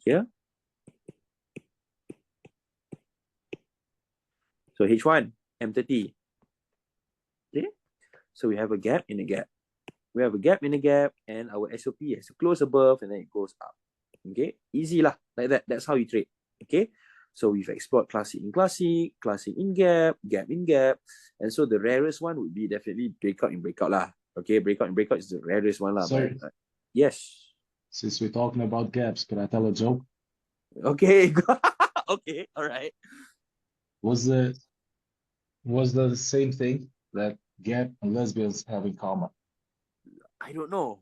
here. So H1, M30. Okay. So we have a gap in a gap. We have a gap in a gap, and our SOP has to close above, and then it goes up. Okay, easy lah, like that. That's how you trade. Okay. So we've explored classic in classic, classic in gap, gap in gap. And so the rarest one would be definitely breakout in breakout lah. Okay, breakout in breakout is the rarest one lah. Sorry. But, yes. Since we're talking about gaps, can I tell a joke? Okay. Okay, all right. Was the same thing that gap and lesbians have in common? I don't know.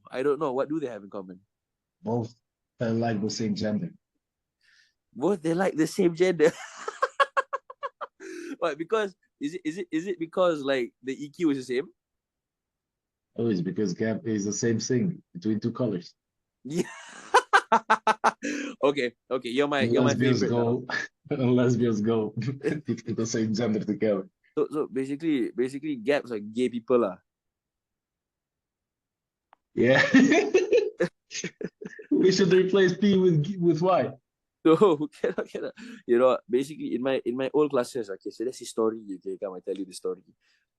What do they have in common? Both like the same gender. Both they like the same gender. What? Because is it because like the EQ is the same? Oh, it's because gap is the same thing between two colors. Yeah. Okay. You're my lesbians favorite. Lesbians go to the same gender together. So basically gaps are gay people lah. Yeah. We should replace P with Y. So cannot. You know, basically in my old classes, okay, so that's the story. Okay, come I tell you the story.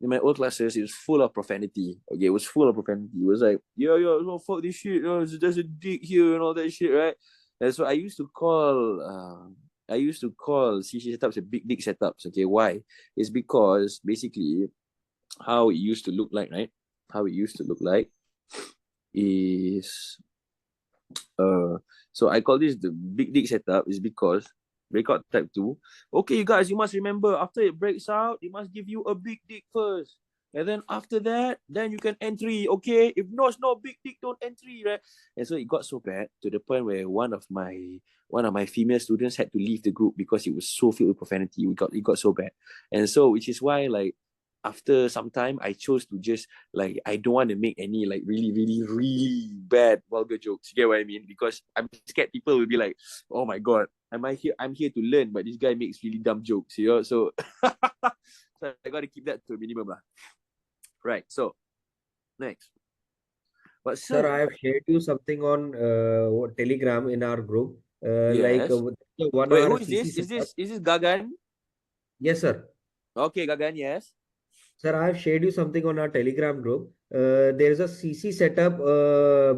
In my old classes, it was full of profanity. Okay, it was full of profanity. It was like, yo, no, fuck this shit. There's a dick here and all that shit, right? And so I used to call CC setups a big dick setups. Okay, why? It's because basically how it used to look like, right? How it used to look like is so I call this the big dick setup is because breakout type 2. Okay, you guys, you must remember after it breaks out, it must give you a big dick first. And then after that, then you can entry. Okay, if no, it's not big dick, don't entry, right? And so it got so bad to the point where one of my female students had to leave the group because it was so filled with profanity. It got so bad. And so which is why like after some time, I chose to just like I don't want to make any like really, really, really bad vulgar jokes. You get what I mean? Because I'm scared people will be like, "Oh my god, I'm here to learn, but this guy makes really dumb jokes." You know, so so I got to keep that to a minimum lah. Right. So next, but Sir, I have shared you something on Telegram in our group. Like yes. the 1 Wait, hour who is CC this? setup. Is this Gagan? Yes, sir. Okay, Gagan. Yes. Sir, I have shared you something on our Telegram group. There's a CC setup,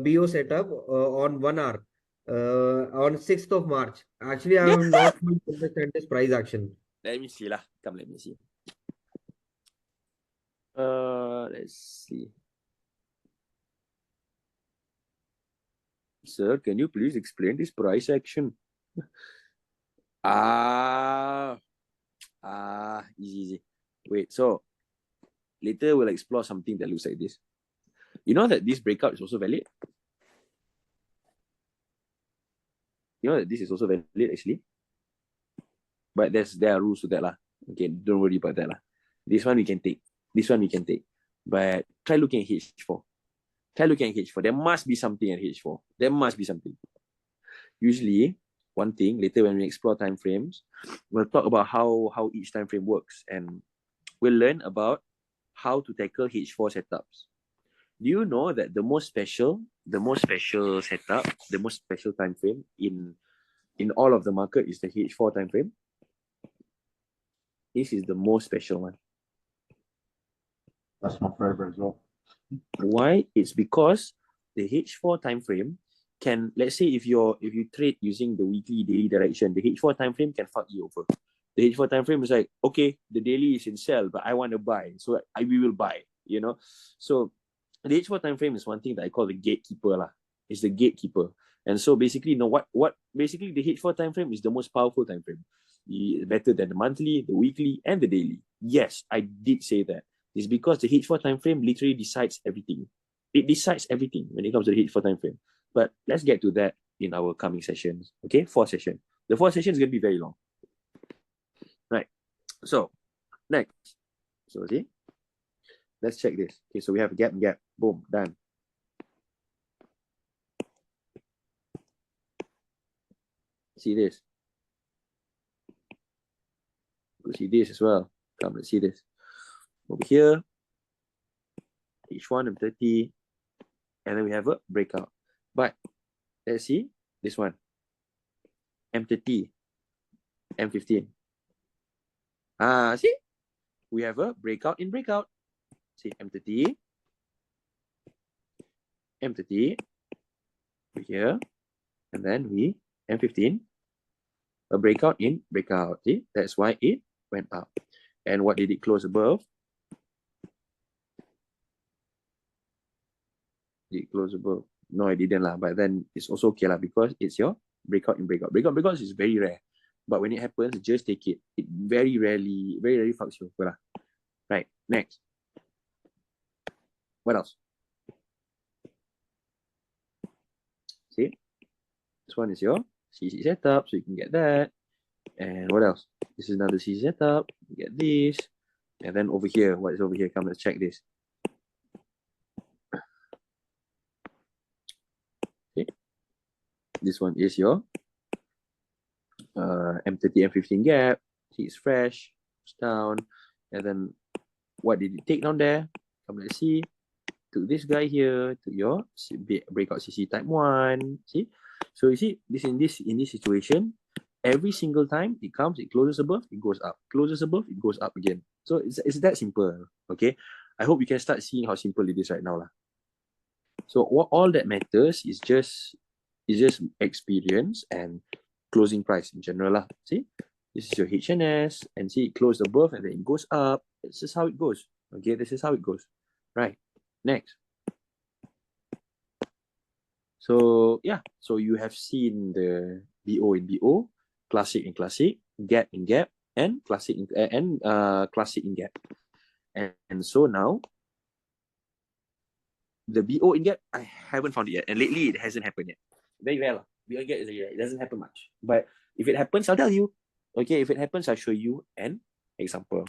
BO setup on 1 hour on 6th of March. Actually, I have not understand this price action. Let me see lah. Come, let me see. Let's see. Sir, can you please explain this price action? Easy. Wait, so later we'll explore something that looks like this. You know that this breakout is also valid? You know that this is also valid actually? But there are rules to that lah. Okay, don't worry about that lah. This one we can take. But try looking at H4. There must be something at H4. There must be something. Usually, one thing, later when we explore time frames, we'll talk about how each time frame works, and we'll learn about how to tackle H4 setups. Do you know that the most special setup, the most special time frame in all of the market is the H4 time frame? This is the most special one. That's my favorite as well. Why? It's because the H4 time frame can, let's say if you trade using the weekly daily direction, the H4 time frame can fuck you over. The H4 time frame is like, okay, the daily is in sell, but I want to buy, so we will buy, you know. So the H4 time frame is one thing that I call the gatekeeper lah. It's the gatekeeper. And so basically, what basically the H4 time frame is the most powerful time frame. Better than the monthly, the weekly, and the daily. Yes, I did say that. It's because the H4 time frame literally decides everything. It decides everything when it comes to the H4 time frame. But let's get to that in our coming sessions. Okay, 4th session. The 4th session is going to be very long. Right. So, next. So, see? Let's check this. Okay, so we have a gap and gap. Boom, done. See this. We'll see this as well. Come, let's see this. Over here, H1 and 30, and then we have a breakout. But let's see this one. M30, M15. See? We have a breakout in breakout. See, M30, M30, over here, and then we, M15, a breakout in breakout. See, that's why it went up. And what did it close above? Did it close above? No, it didn't lah. But then it's also okay lah, because it's your breakout in breakout. Breakout is very rare. But when it happens, just take it. It very rarely fucks you over lah. Right, next. What else? See? This one is your CC setup, so you can get that. And what else? This is another CC setup. You get this. And then over here, what is over here? Come, let's check this. Okay. This one is your M30, M15 gap. See, it's fresh. It's down. And then what did it take down there? Come, let's see. To this guy here, to your breakout CC type 1. See? So you see, in this situation, every single time it comes, it closes above, it goes up. Closes above, it goes up again. So it's that simple. Okay. I hope you can start seeing how simple it is right now lah. So all that matters is just experience and closing price in general lah. See? This is your HNS, and see, it closed above and then it goes up. This is how it goes. Okay, this is how it goes. Right. Next. So yeah, so you have seen the BO in BO, classic in classic, gap in gap, and classic in classic in gap. And so now the BO in gap, I haven't found it yet, and lately it hasn't happened yet. Very rare. BO in gap it doesn't happen much. But if it happens, I'll tell you. Okay, if it happens, I'll show you an example.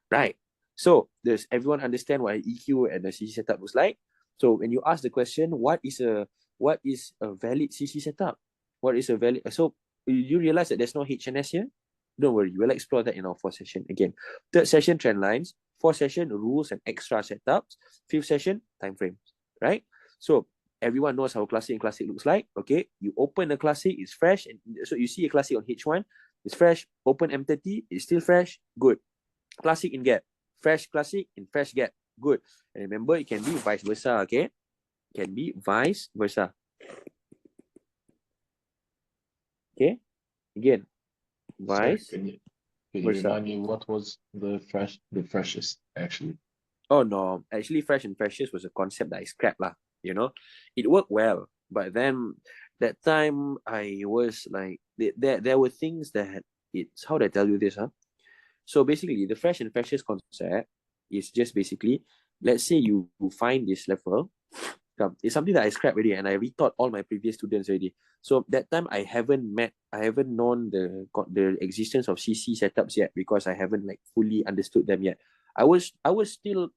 Right. So does everyone understand what an EQ and a CC setup looks like? So when you ask the question, what is a valid CC setup? What is a valid? So you realize that there's no HNS here? Don't worry, we'll explore that in our 4th session. Again, 3rd session, trend lines. 4th session, rules and extra setups. 5th session, time frames. Right? So everyone knows how classic and classic looks like. Okay, you open a classic, it's fresh, and so you see a classic on H1, it's fresh. Open M30, it's still fresh. Good. Classic in gap. Fresh classic in fresh gap. Good. And remember, it can be vice versa, okay? It can be vice versa. Okay? Again, vice Can you versa. remind me what was the freshest actually? Oh no, actually fresh and freshest was a concept that I scrapped lah. You know, it worked well, but then that time I was like, there were things that it's, how do I tell you this, huh? So basically, the fresh and freshest concept is just basically, let's say you find this level. It's something that I scrapped already, and I retaught all my previous students already. So that time I haven't known the existence of CC setups yet, because I haven't like fully understood them yet. I was still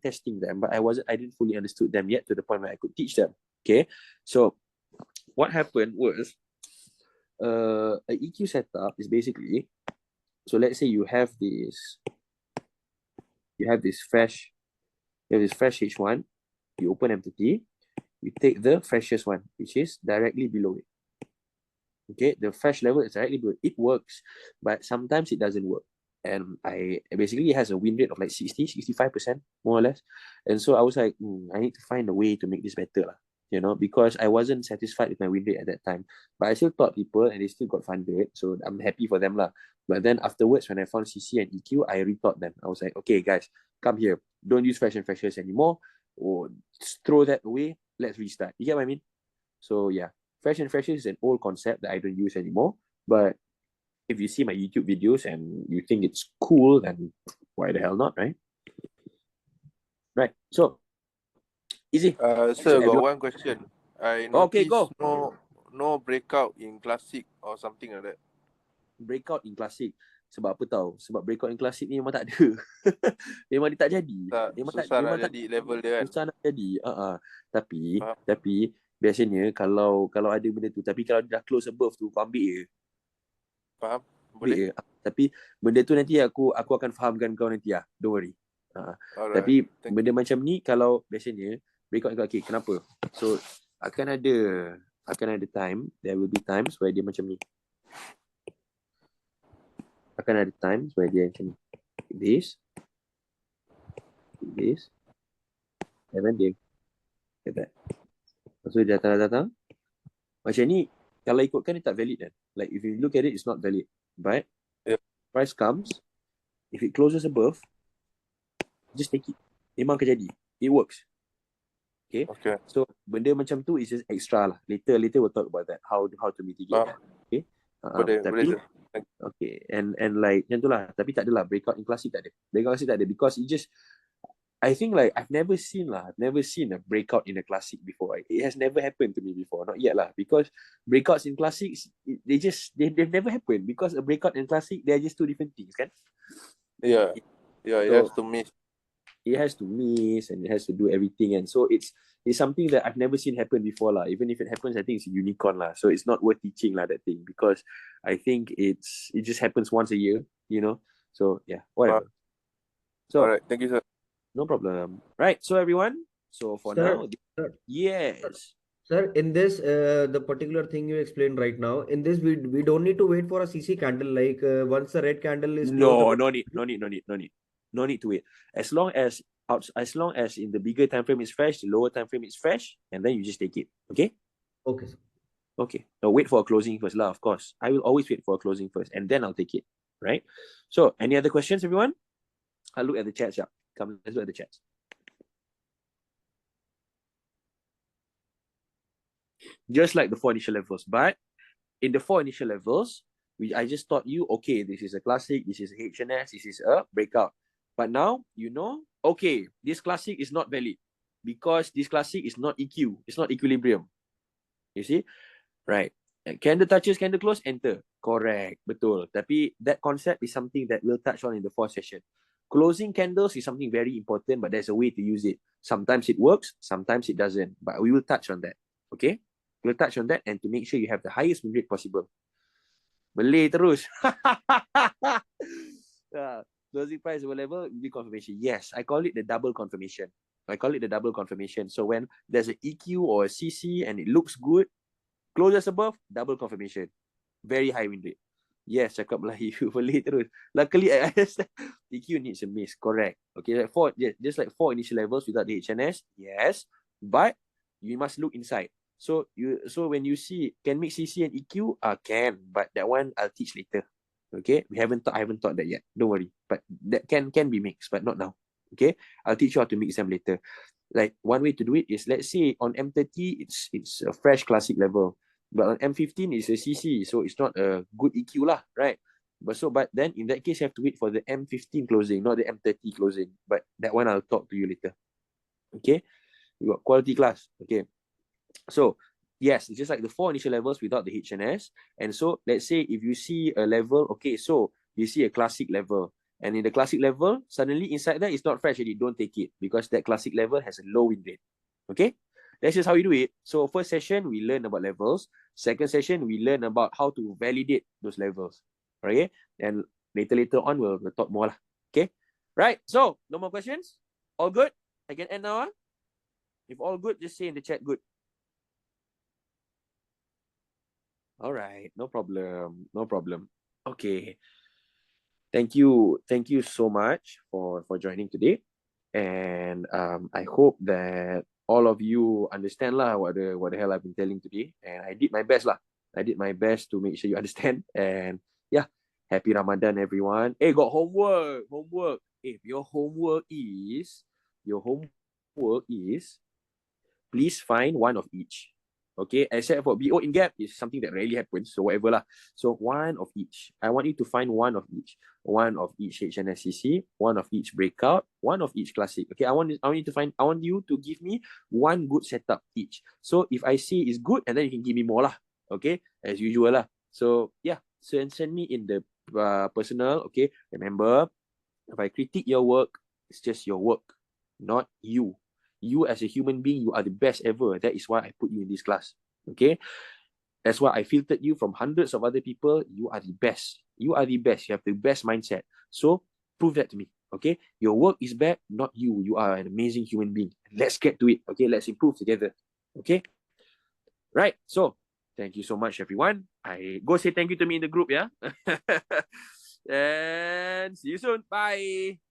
testing them, but I didn't fully understood them yet to the point where I could teach them. Okay, so what happened was, a EQ setup is basically, so let's say you have this fresh H1, you open M30, you take the freshest one, which is directly below it. Okay, the fresh level is directly below it. It works, but sometimes it doesn't work. and I basically it has a win rate of like 65% more or less. And so I was like, I need to find a way to make this better, lah. You know, because I wasn't satisfied with my win rate at that time. But I still taught people and they still got funded. So I'm happy for them, lah. But then afterwards, when I found CC and EQ, I retaught them. I was like, okay, guys, come here. Don't use fresh and freshers anymore. Or just throw that away. Let's restart. You get what I mean? So yeah, fresh and freshers is an old concept that I don't use anymore. But if you see my YouTube videos and you think it's cool, then why the hell not, right? Right. So easy. Sir, got everyone- one question. I Okay, noticed go. no breakout in classic or something like that. Breakout in classic. Sebab apa tahu? Sebab breakout in classic ni memang tak ada. Memang dia tak jadi. Susah nak jadi level dia kan. Susah nak jadi. Tapi Faham. tapi biasanya kalau ada benda tu, tapi kalau dah close above tu, kau ambil je. Faham? Boleh. Tapi benda tu nanti aku akan fahamkan kau nanti lah. Don't worry. Alright. Tapi benda macam ni kalau biasanya breakout in classic, kenapa? So akan ada time, there will be times where dia macam ni. Akan ada times where dia macam ni. This. And then dia like that. So dia datang. Macam ni, kalau ikutkan dia tak valid kan. Like if you look at it, it's not valid. But price comes, if it closes above, just take it. Memang akan jadi. It works. Okay. So benda macam tu is just extra lah. Later we'll talk about that. How to mitigate that. Okay. Tapi okay. And like macam tu lah. Tapi tak adalah breakout in classic tak ada. Breakout classic tak ada because it just, I think like I've never seen a breakout in a classic before. It has never happened to me before. Not yet lah. Because breakouts in classics, they've never happened. Because a breakout in classic, they're just two different things, kan? Yeah, it has to miss. It has to miss and it has to do everything, and so it's something that I've never seen happen before lah. Even if it happens, I think it's a unicorn lah. So it's not worth teaching lah, that thing, because I think it just happens once a year, you know. So yeah, whatever. So alright, thank you, sir. No problem. Right. So everyone. So for now, yes. Sir, in this, the particular thing you explained right now, in this, we don't need to wait for a CC candle. Like once the red candle is No closed, no need to wait. As long as in the bigger time frame is fresh, the lower time frame is fresh, and then you just take it. Okay. Okay, sir. Okay. Now wait for a closing first, lah. Of course, I will always wait for a closing first, and then I'll take it. Right. So, any other questions, everyone? I'll look at the chats. Yeah. Come, let's look at the chats. Just like the 4 initial levels, but in the 4 initial levels, I just taught you, okay, this is a classic, this is a HNS, this is a breakout. But now, you know, okay, this classic is not valid because this classic is not EQ, it's not equilibrium. You see? Right. Candle touches, candle close, enter. Correct. Betul. Tapi that concept is something that we'll touch on in the 4th session. Closing candles is something very important, but there's a way to use it. Sometimes it works, sometimes it doesn't. But we will touch on that. Okay? We'll touch on that and to make sure you have the highest win rate possible. Boleh terus. Closing price over level will be confirmation. Yes, I call it the double confirmation. So when there's an EQ or a CC and it looks good, closes above, double confirmation. Very high win rate. Yes, cakap Melayu. Boleh terus. Luckily, I understand. EQ needs a miss. Correct. Okay, just like 4 initial levels without the HNS. Yes, but you must look inside. So when you see can make CC and EQ, can, but that one I'll teach later. Okay, I haven't taught that yet. Don't worry. But that can be mixed, but not now. Okay, I'll teach you how to mix them later. Like one way to do it is, let's say on M30 it's a fresh classic level, but on M15 it's a CC, so it's not a good EQ lah, right? But then in that case you have to wait for the M15 closing, not the M30 closing. But that one I'll talk to you later. Okay, you got quality class. Okay. So, yes, it's just like the 4 initial levels without the HNS. And so, let's say if you see a level, okay, so you see a classic level. And in the classic level, suddenly inside there, it's not fresh already. Don't take it because that classic level has a low win rate. Okay? That's just how you do it. So, first session, we learn about levels. Second session, we learn about how to validate those levels. Okay? And later on, we'll talk more. Okay? Right? So, no more questions? All good? I can end now. If all good, just say in the chat good. All right, no problem. Okay. thank you so much for joining today, and I hope that all of you understand lah what the hell I've been telling today, and I did my best lah. I did my best to make sure you understand, and yeah, happy Ramadan everyone. Hey, got homework. If your homework is please find one of each. Okay, except for BO in gap is something that rarely happens, so whatever lah. So one of each. I want you to find one of each. One of each HNSCC, one of each breakout, one of each classic. Okay, I want you to give me one good setup each. So if I see it's good, and then you can give me more lah. Okay, as usual lah. So yeah, send me in the personal. Okay, remember, if I critique your work, it's just your work, not you. You as a human being, you are the best ever. That is why I put you in this class. Okay? That's why I filtered you from hundreds of other people. You are the best. You are the best. You have the best mindset. So prove that to me. Okay? Your work is bad, not you. You are an amazing human being. Let's get to it. Okay? Let's improve together. Okay? Right. So thank you so much, everyone. I go say thank you to me in the group, yeah? And see you soon. Bye.